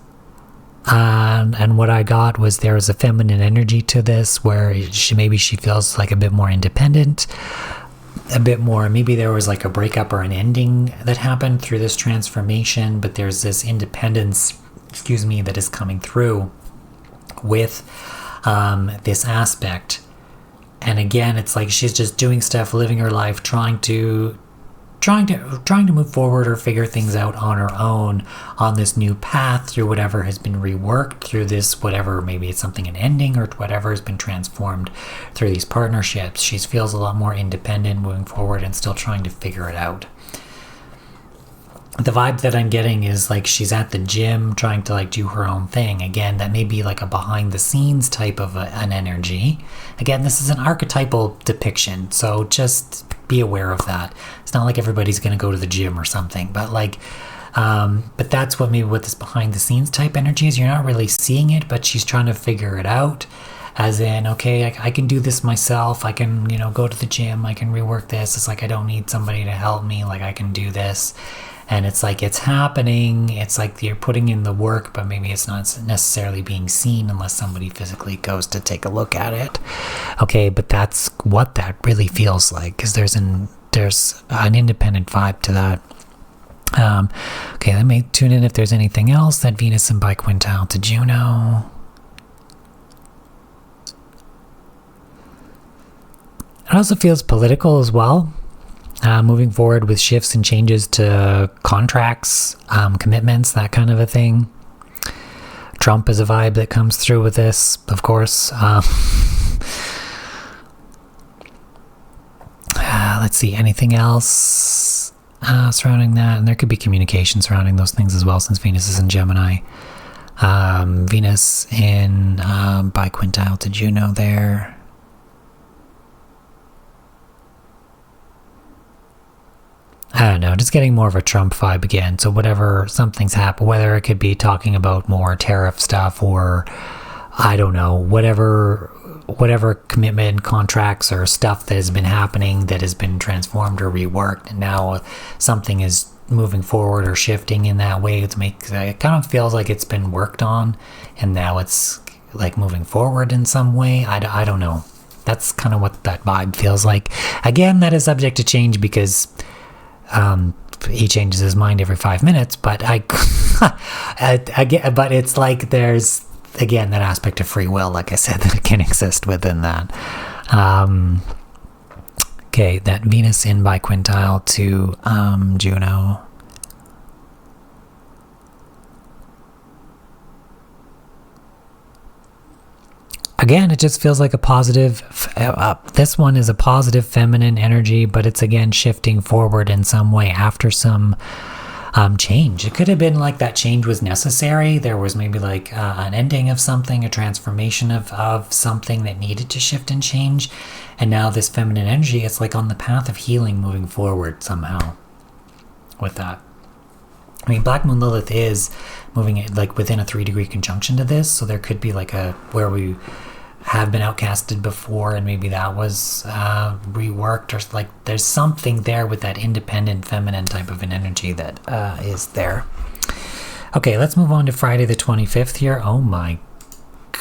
Speaker 1: And what I got was there was a feminine energy to this where she feels like a bit more independent, a bit more, maybe there was like a breakup or an ending that happened through this transformation, but there's this independence, that is coming through with this aspect. And again, it's like she's just doing stuff, living her life, trying to move forward or figure things out on her own on this new path through whatever has been reworked through this, whatever, maybe it's something an ending or whatever has been transformed through these partnerships. She feels a lot more independent moving forward and still trying to figure it out. The vibe that I'm getting is like she's at the gym trying to like do her own thing. Again, that may be like a behind the scenes type of an energy. Again, this is an archetypal depiction, so just be aware of that. It's not like everybody's going to go to the gym or something, but like, but that's what maybe what this behind the scenes type energy is. You're not really seeing it, but she's trying to figure it out. As in, okay, I can do this myself. I can, go to the gym. I can rework this. It's like I don't need somebody to help me. Like I can do this. And it's like it's happening. It's like you're putting in the work, but maybe it's not necessarily being seen unless somebody physically goes to take a look at it. Okay, but that's what that really feels like, because there's an independent vibe to that. Okay, let me tune in if there's anything else. That Venus in biquintile to Juno. It also feels political as well. Moving forward with shifts and changes to contracts, commitments, that kind of a thing. Trump is a vibe that comes through with this, of course. Let's see, anything else surrounding that? And there could be communication surrounding those things as well, since Venus is in Gemini. Venus in biquintile to Juno there. don't know, just getting more of a Trump vibe again. So whatever, something's happened, whether it could be talking about more tariff stuff or, I don't know, whatever commitment, contracts, or stuff that has been happening that has been transformed or reworked, and now something is moving forward or shifting in that way to make it kind of feels like it's been worked on, and now it's like moving forward in some way. I don't know. That's kind of what that vibe feels like. Again, that is subject to change because he changes his mind every 5 minutes. But but it's like there's, again, that aspect of free will, like I said, that it can exist within that. Okay, that Venus in biquintile to Juno. Again, it just feels like a positive, this one is a positive feminine energy, but it's again shifting forward in some way after some change. It could have been like that change was necessary. There was maybe like an ending of something, a transformation of something that needed to shift and change. And now this feminine energy, it's like on the path of healing moving forward somehow with that. I mean, Black Moon Lilith is moving it like within a 3-degree conjunction to this. So there could be like a, where we have been outcasted before and maybe that was reworked, or like there's something there with that independent feminine type of an energy that is there. Okay, let's move on to Friday the 25th here. Oh my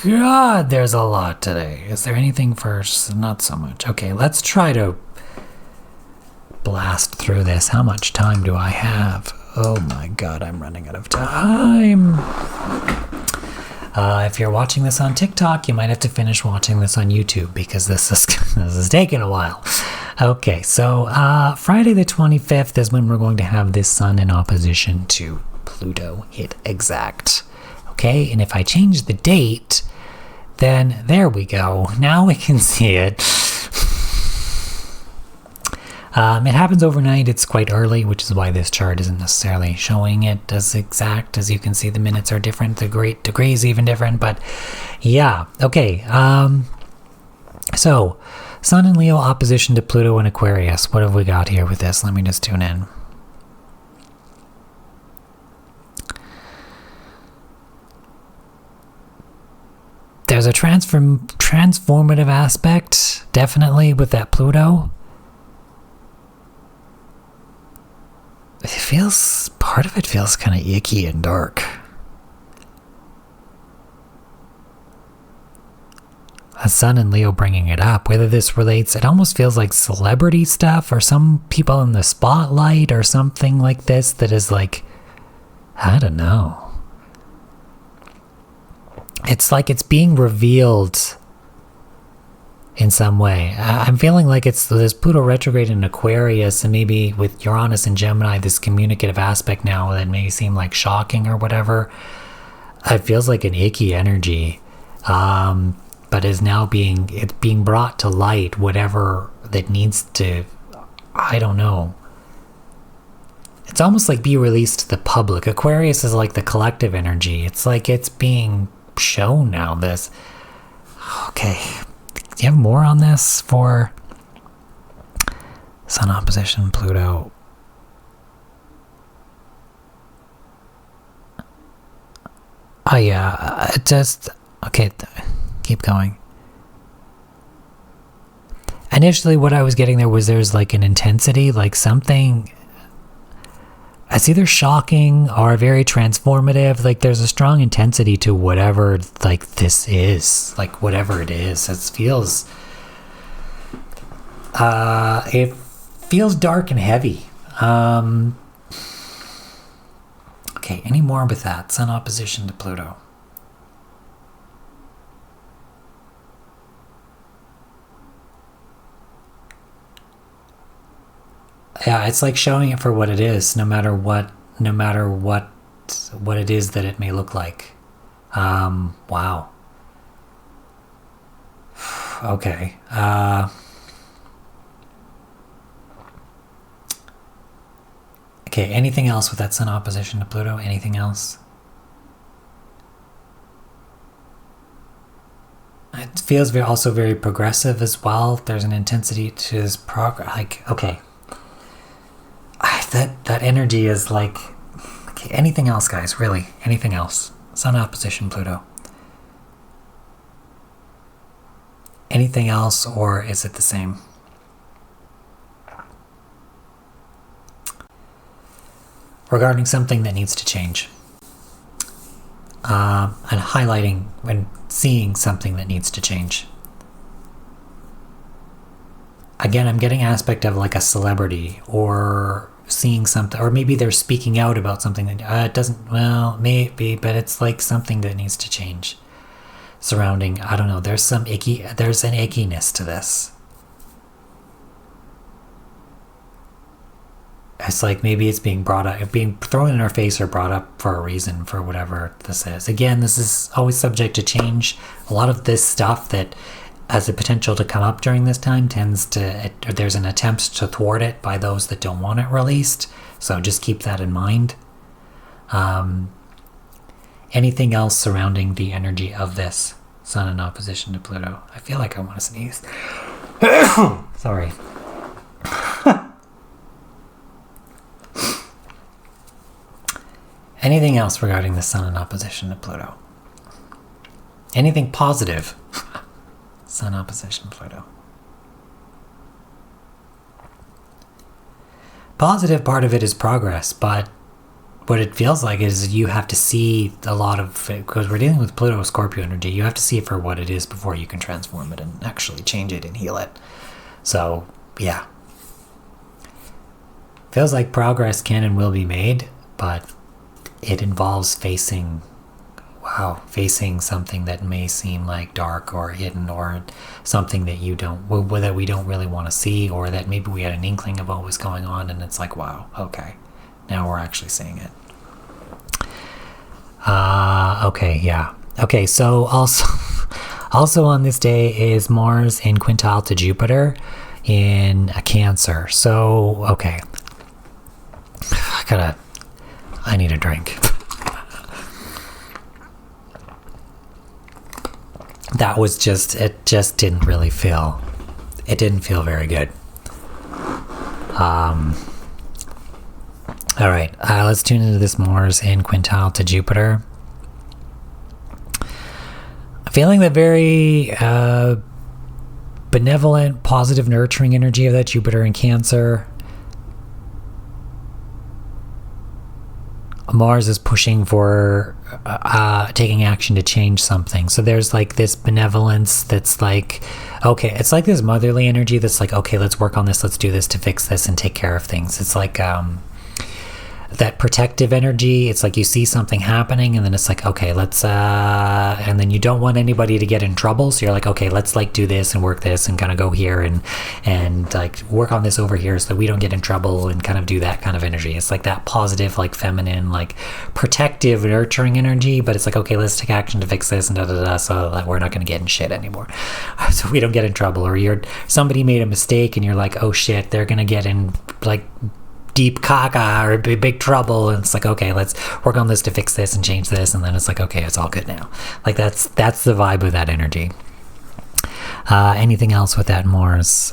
Speaker 1: God, there's a lot today. Is there anything first? Not so much. Okay, let's try to blast through this. How much time do I have? Oh my God, I'm running out of time. If you're watching this on TikTok, you might have to finish watching this on YouTube because this is taking a while. Okay, so Friday the 25th is when we're going to have this Sun in opposition to Pluto hit exact. Okay, and if I change the date, then there we go. Now we can see it. It happens overnight. It's quite early, which is why this chart isn't necessarily showing it as exact. As you can see, the minutes are different. The degrees even different. But yeah, okay. So Sun in Leo opposition to Pluto in Aquarius. What have we got here with this? Let me just tune in. There's a transformative aspect, definitely, with that Pluto. It feels, part of it feels kind of icky and dark. A Sun in Leo bringing it up. Whether this relates, it almost feels like celebrity stuff or some people in the spotlight or something like this that is like, I don't know. It's like it's being revealed in some way. I'm feeling like it's this Pluto retrograde in Aquarius, and maybe with Uranus and Gemini, this communicative aspect now that may seem like shocking or whatever. It feels like an icky energy, but is now being brought to light, whatever that needs to, I don't know. It's almost like be released to the public. Aquarius is like the collective energy. It's like it's being shown now, this. Okay. Do you have more on this for Sun opposition Pluto? Oh yeah, it just, okay, keep going. Initially what I was getting there was there's like an intensity, like something, it's either shocking or very transformative. Like there's a strong intensity to whatever like this is, like whatever it is. It feels dark and heavy. Okay, any more with that? Sun opposition to Pluto. Yeah, it's like showing it for what it is, no matter what it is that it may look like. Wow. Okay. Okay, anything else with that Sun opposition to Pluto? Anything else? It feels also very progressive as well. There's an intensity to this progress. Like, okay. that energy is like, okay, anything else, guys, really, anything else? Sun opposition Pluto. Anything else, or is it the same? Regarding something that needs to change. And highlighting when seeing something that needs to change. Again, I'm getting aspect of like a celebrity, or seeing something, or maybe they're speaking out about something that it doesn't, well, maybe, but it's like something that needs to change. Surrounding, I don't know, there's an ickiness to this. It's like maybe it's being brought up, being thrown in our face or brought up for a reason, for whatever this is. Again, this is always subject to change. A lot of this stuff that has the potential to come up during this time tends to, there's an attempt to thwart it by those that don't want it released. So just keep that in mind. Anything else surrounding the energy of this Sun in opposition to Pluto? I feel like I want to sneeze. Sorry. Anything else regarding the Sun in opposition to Pluto? Anything positive? Sun opposition Pluto. Positive part of it is progress, but what it feels like is you have to see a lot of it, because we're dealing with Pluto Scorpio energy. You have to see it for what it is before you can transform it and actually change it and heal it. So, yeah. Feels like progress can and will be made, but it involves facing something that may seem like dark or hidden, or something that that we don't really want to see, or that maybe we had an inkling of what was going on, and it's like, wow, okay, now we're actually seeing it. Okay, yeah. Okay, so also on this day is Mars in quintile to Jupiter in a Cancer. So, okay. I need a drink. That was it just didn't really feel, it didn't feel very good. All right, let's tune into this Mars in quintile to Jupiter. Feeling the very benevolent, positive, nurturing energy of that Jupiter in Cancer. Mars is pushing for taking action to change something. So there's like this benevolence that's like, okay, it's like this motherly energy that's like, okay, let's work on this, let's do this to fix this and take care of things. It's like that protective energy. It's like you see something happening and then it's like, okay, let's and then you don't want anybody to get in trouble, so you're like, okay, let's like do this and work this and kind of go here and like work on this over here so that we don't get in trouble, and kind of do that kind of energy. It's like that positive, like feminine, like protective, nurturing energy, but it's like, okay, let's take action to fix this and so that we're not going to get in shit anymore, so we don't get in trouble. Or somebody made a mistake and you're like, oh shit, they're going to get in like deep caca or big trouble, and it's like, okay, let's work on this to fix this and change this, and then it's like, okay, it's all good now. Like that's the vibe of that energy. Anything else with that Mars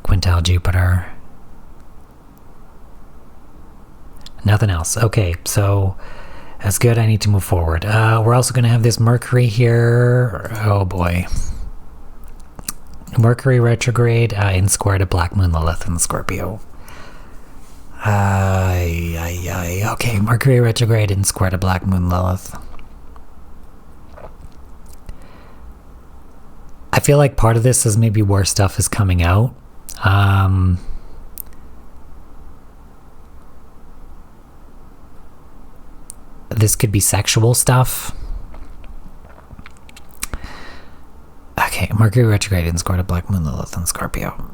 Speaker 1: quintile Jupiter? Nothing else. Okay, so that's good. I need to move forward. We're also going to have this Mercury here. Oh boy. Mercury retrograde in square to Black Moon Lilith in Scorpio. Okay, Mercury retrograde in square to Black Moon Lilith. I feel like part of this is maybe where stuff is coming out. This could be sexual stuff. Okay, Mercury retrograde in square to Black Moon Lilith in Scorpio.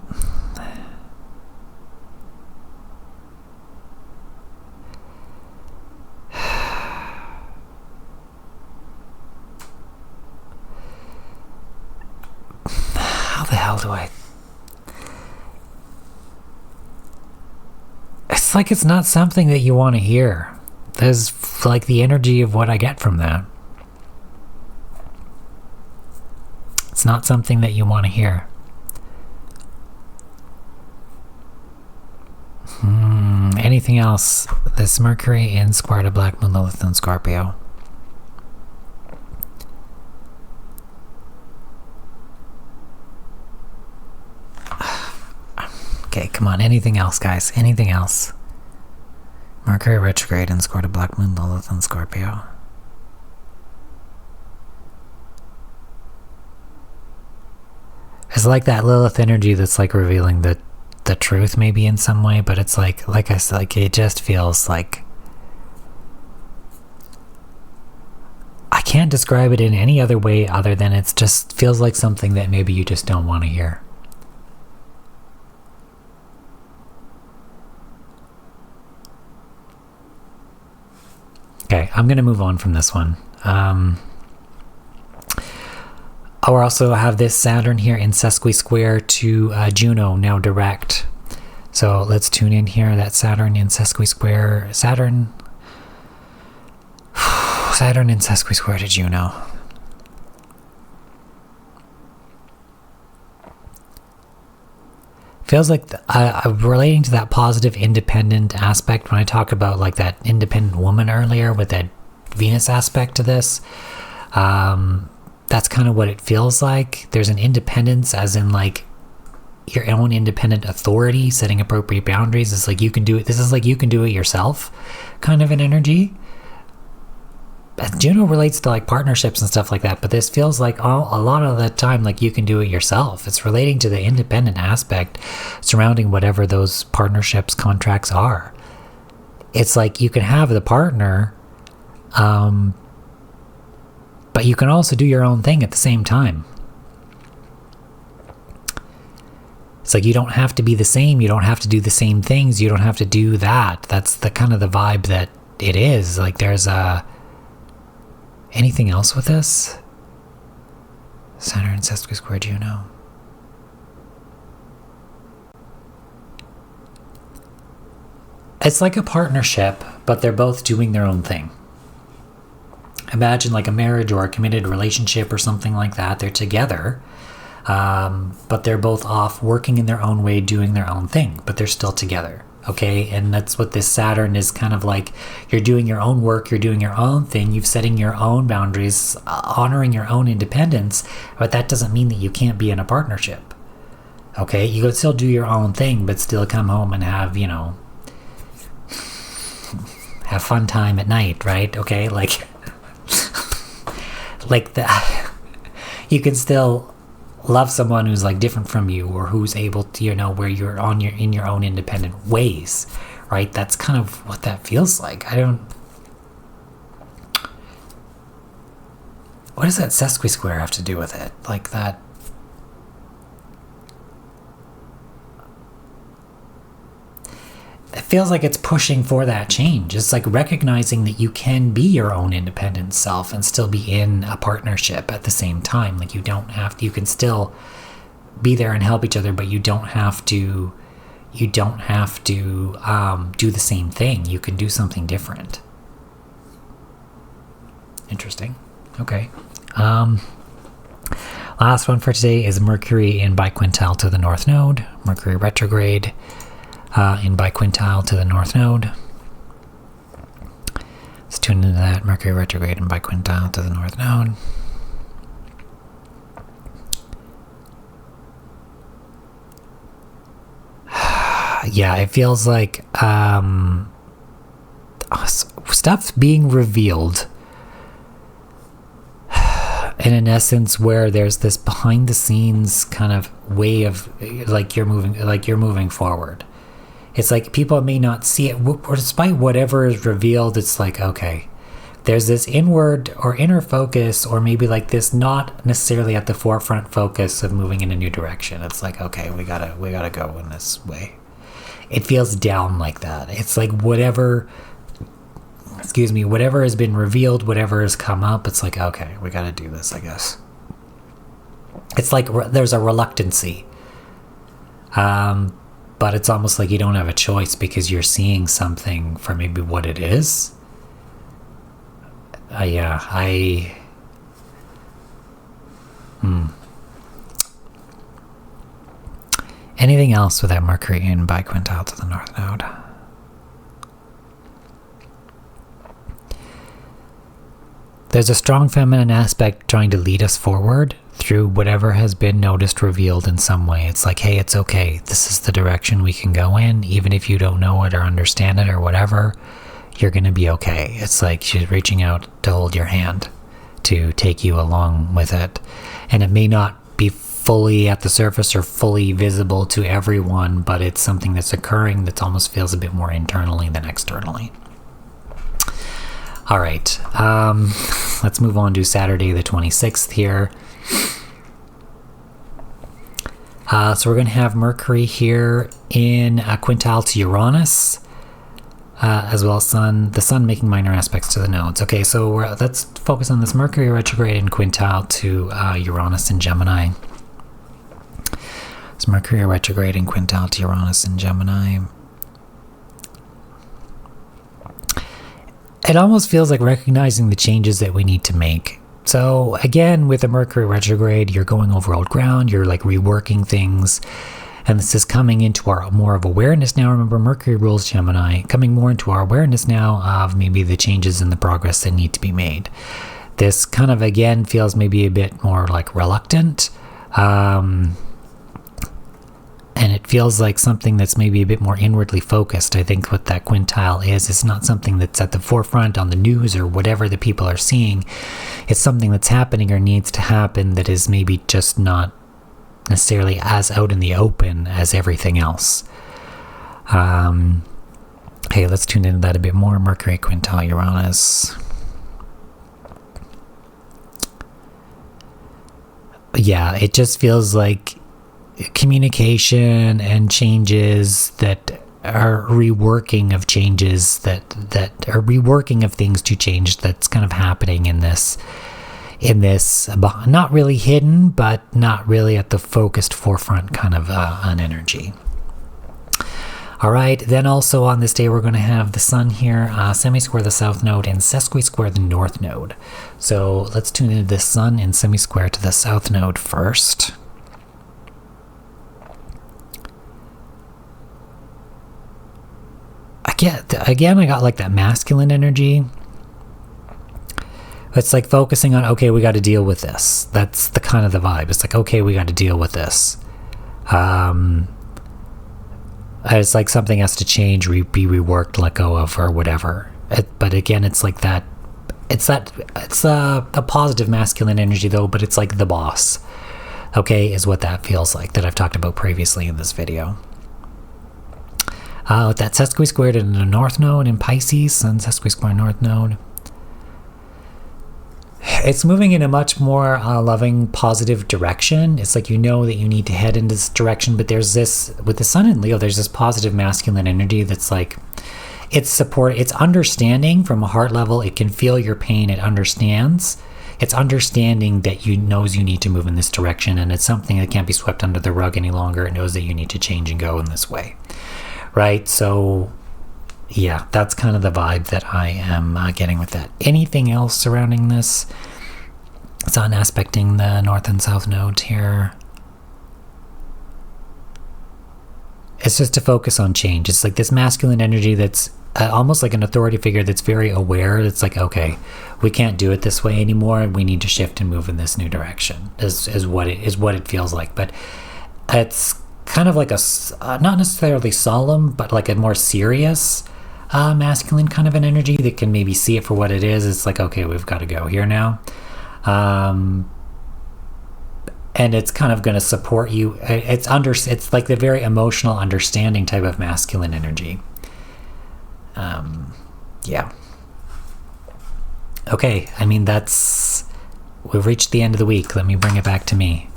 Speaker 1: How the hell do I... It's like it's not something that you want to hear. There's like the energy of what I get from that. It's not something that you want to hear. anything else? This Mercury in square to Black Moon, Lilith, and Scorpio. Okay, come on. Anything else, guys? Anything else? Mercury retrograde in square to Black Moon, Lilith, and Scorpio. It's like that Lilith energy that's like revealing the truth maybe in some way, but it's like I said, like it just feels like I can't describe it in any other way other than it just feels like something that maybe you just don't want to hear. Okay, I'm going to move on from this one. I also have this Saturn here in sesqui-square to Juno, now direct. So let's tune in here, that Saturn in sesqui-square. Saturn in sesqui-square to Juno. Feels like I'm relating to that positive independent aspect when I talk about like that independent woman earlier with that Venus aspect to this. That's kind of what it feels like. There's an independence as in like your own independent authority, setting appropriate boundaries. It's like you can do it. This is like you can do it yourself kind of an energy. Juno relates to like partnerships and stuff like that, but this feels like a lot of the time like you can do it yourself. It's relating to the independent aspect surrounding whatever those partnerships, contracts are. It's like you can have the partner, but you can also do your own thing at the same time. It's like you don't have to be the same. You don't have to do the same things. You don't have to do that. That's the kind of the vibe that it is. Like there's anything else with this? Saturn sesqui-square Juno. It's like a partnership, but they're both doing their own thing. Imagine like a marriage or a committed relationship or something like that. They're together, but they're both off working in their own way, doing their own thing, but they're still together. Okay, and that's what this Saturn is kind of like. You're doing your own work, you're doing your own thing, you're setting your own boundaries, honoring your own independence, but that doesn't mean that you can't be in a partnership. Okay, you could still do your own thing, but still come home and have, you know, have fun time at night, right? Okay, like, like that. You can still love someone who's like different from you, or who's able to, you know, where you're in your own independent ways, right? That's kind of what that feels like. What does that sesqui-square have to do with it? Like that. It feels like it's pushing for that change. It's like recognizing that you can be your own independent self and still be in a partnership at the same time. Like you don't have to, you can still be there and help each other, but you don't have to do the same thing. You can do something different. Interesting. Okay. Last one for today is Mercury in biquintile to the North Node. Mercury retrograde in biquintile to the North Node. Let's tune into that. Mercury retrograde in biquintile to the North Node. Yeah, it feels like stuff's being revealed in an essence where there's this behind the scenes kind of way of like you're moving forward. It's like people may not see it, or despite whatever is revealed, it's like, okay, there's this inward or inner focus, or maybe like this not necessarily at the forefront focus of moving in a new direction. It's like, okay, we gotta go in this way. It feels down like that. It's like whatever has been revealed, whatever has come up, it's like, okay, we gotta do this, I guess. It's like there's a reluctancy. But it's almost like you don't have a choice because you're seeing something for maybe what it is. Anything else with that Mercury in biquintile to the North Node? There's a strong feminine aspect trying to lead us forward through whatever has been noticed, revealed in some way. It's like, hey, it's okay. This is the direction we can go in. Even if you don't know it or understand it or whatever, you're going to be okay. It's like she's reaching out to hold your hand, to take you along with it. And it may not be fully at the surface or fully visible to everyone, but it's something that's occurring that almost feels a bit more internally than externally. All right, let's move on to Saturday the 26th here. So we're going to have Mercury here in a quintile to Uranus, as well as the Sun making minor aspects to the nodes. Okay, so let's focus on this Mercury retrograde in quintile to Uranus in Gemini. So Mercury retrograde in quintile to Uranus in Gemini. It almost feels like recognizing the changes that we need to make. So again, with the Mercury retrograde, you're going over old ground, you're like reworking things, and this is coming into our more of awareness now. Remember, Mercury rules Gemini, coming more into our awareness now of maybe the changes and the progress that need to be made. This kind of, again, feels maybe a bit more like reluctant, and it feels like something that's maybe a bit more inwardly focused. I think what that quintile is, it's not something that's at the forefront on the news or whatever the people are seeing. It's something that's happening or needs to happen that is maybe just not necessarily as out in the open as everything else. Hey, let's tune into that a bit more. Mercury quintile Uranus. Yeah, it just feels like communication and changes that are reworking of changes that are reworking of things to change that's kind of happening in this not really hidden but not really at the focused forefront kind of an energy. All right, then also on this day we're going to have the Sun here semi-square the south node and sesqui-square the north node. So let's tune into the Sun in semi-square to the south node first. Again, I got like that masculine energy. It's like focusing on, okay, we got to deal with this. That's the kind of the vibe. It's like, okay, we got to deal with this. It's like something has to change, be reworked, let go of, or whatever. But again, it's like that. It's a positive masculine energy though, but it's like the boss. Okay, is what that feels like that I've talked about previously in this video. With that sesqui-squared in the north node in Pisces, Sun sesqui-square north node. It's moving in a much more loving, positive direction. It's like you know that you need to head in this direction, but there's this, with the Sun in Leo, there's this positive masculine energy that's like, it's support, it's understanding from a heart level. It can feel your pain, it understands. It's understanding that you knows you need to move in this direction, and it's something that can't be swept under the rug any longer. It knows that you need to change and go in this way. Right, so yeah, that's kind of the vibe that I am getting with that. Anything else surrounding this? Sun aspecting the north and south nodes here. It's just to focus on change. It's like this masculine energy that's almost like an authority figure that's very aware. It's like, okay, we can't do it this way anymore. We need to shift and move in this new direction. Is what it feels like. But it's kind of like a not necessarily solemn, but like a more serious masculine kind of an energy that can maybe see it for what it is. It's like, okay, we've got to go here now, and it's kind of going to support you. It's like the very emotional, understanding type of masculine energy. Yeah. Okay, I mean we've reached the end of the week. Let me bring it back to me.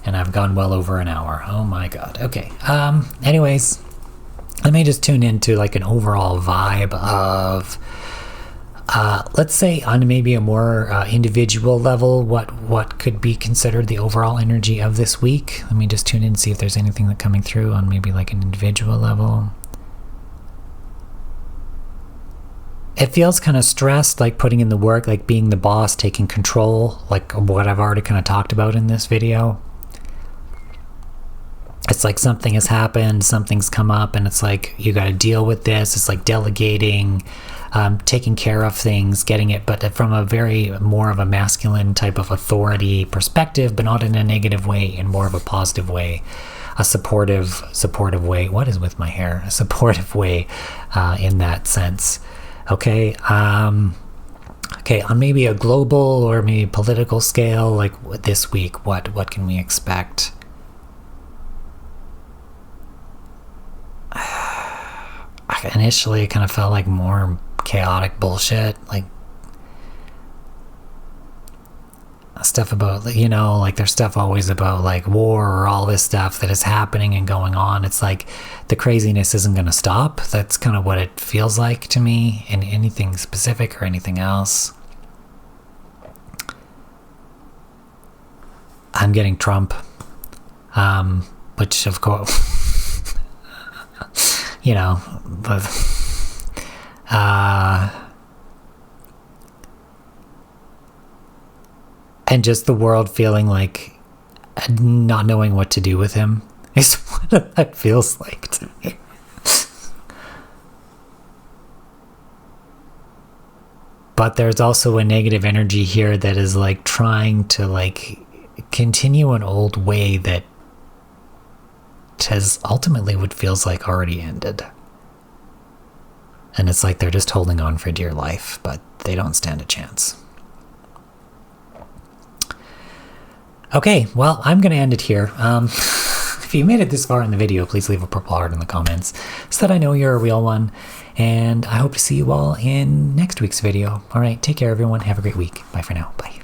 Speaker 1: And I've gone well over an hour. Oh my god. Okay. Anyways, let me just tune into like an overall vibe of, let's say on maybe a more individual level, what could be considered the overall energy of this week. Let me just tune in and see if there's anything that coming through on maybe like an individual level. It feels kind of stressed, like putting in the work, like being the boss, taking control, like what I've already kind of talked about in this video. It's like something has happened, something's come up, and it's like you got to deal with this. It's like delegating, taking care of things, getting it, but from a very more of a masculine type of authority perspective, but not in a negative way, in more of a positive way, a supportive way. What is with my hair? A supportive way in that sense. Okay. Okay, on maybe a global or maybe political scale, like this week, what can we expect? Initially, it kind of felt like more chaotic bullshit, like stuff about, you know, like there's stuff always about like war or all this stuff that is happening and going on. It's like the craziness isn't going to stop. That's kind of what it feels like to me, in anything specific or anything else. I'm getting Trump, which of course, you know, but and just the world feeling like not knowing what to do with him is what that feels like to me. But there's also a negative energy here that is like trying to like continue an old way that has ultimately what feels like already ended. And it's like they're just holding on for dear life, but they don't stand a chance. Okay, well, I'm going to end it here. If you made it this far in the video, please leave a purple heart in the comments so that I know you're a real one. And I hope to see you all in next week's video. All right, take care, everyone. Have a great week. Bye for now. Bye.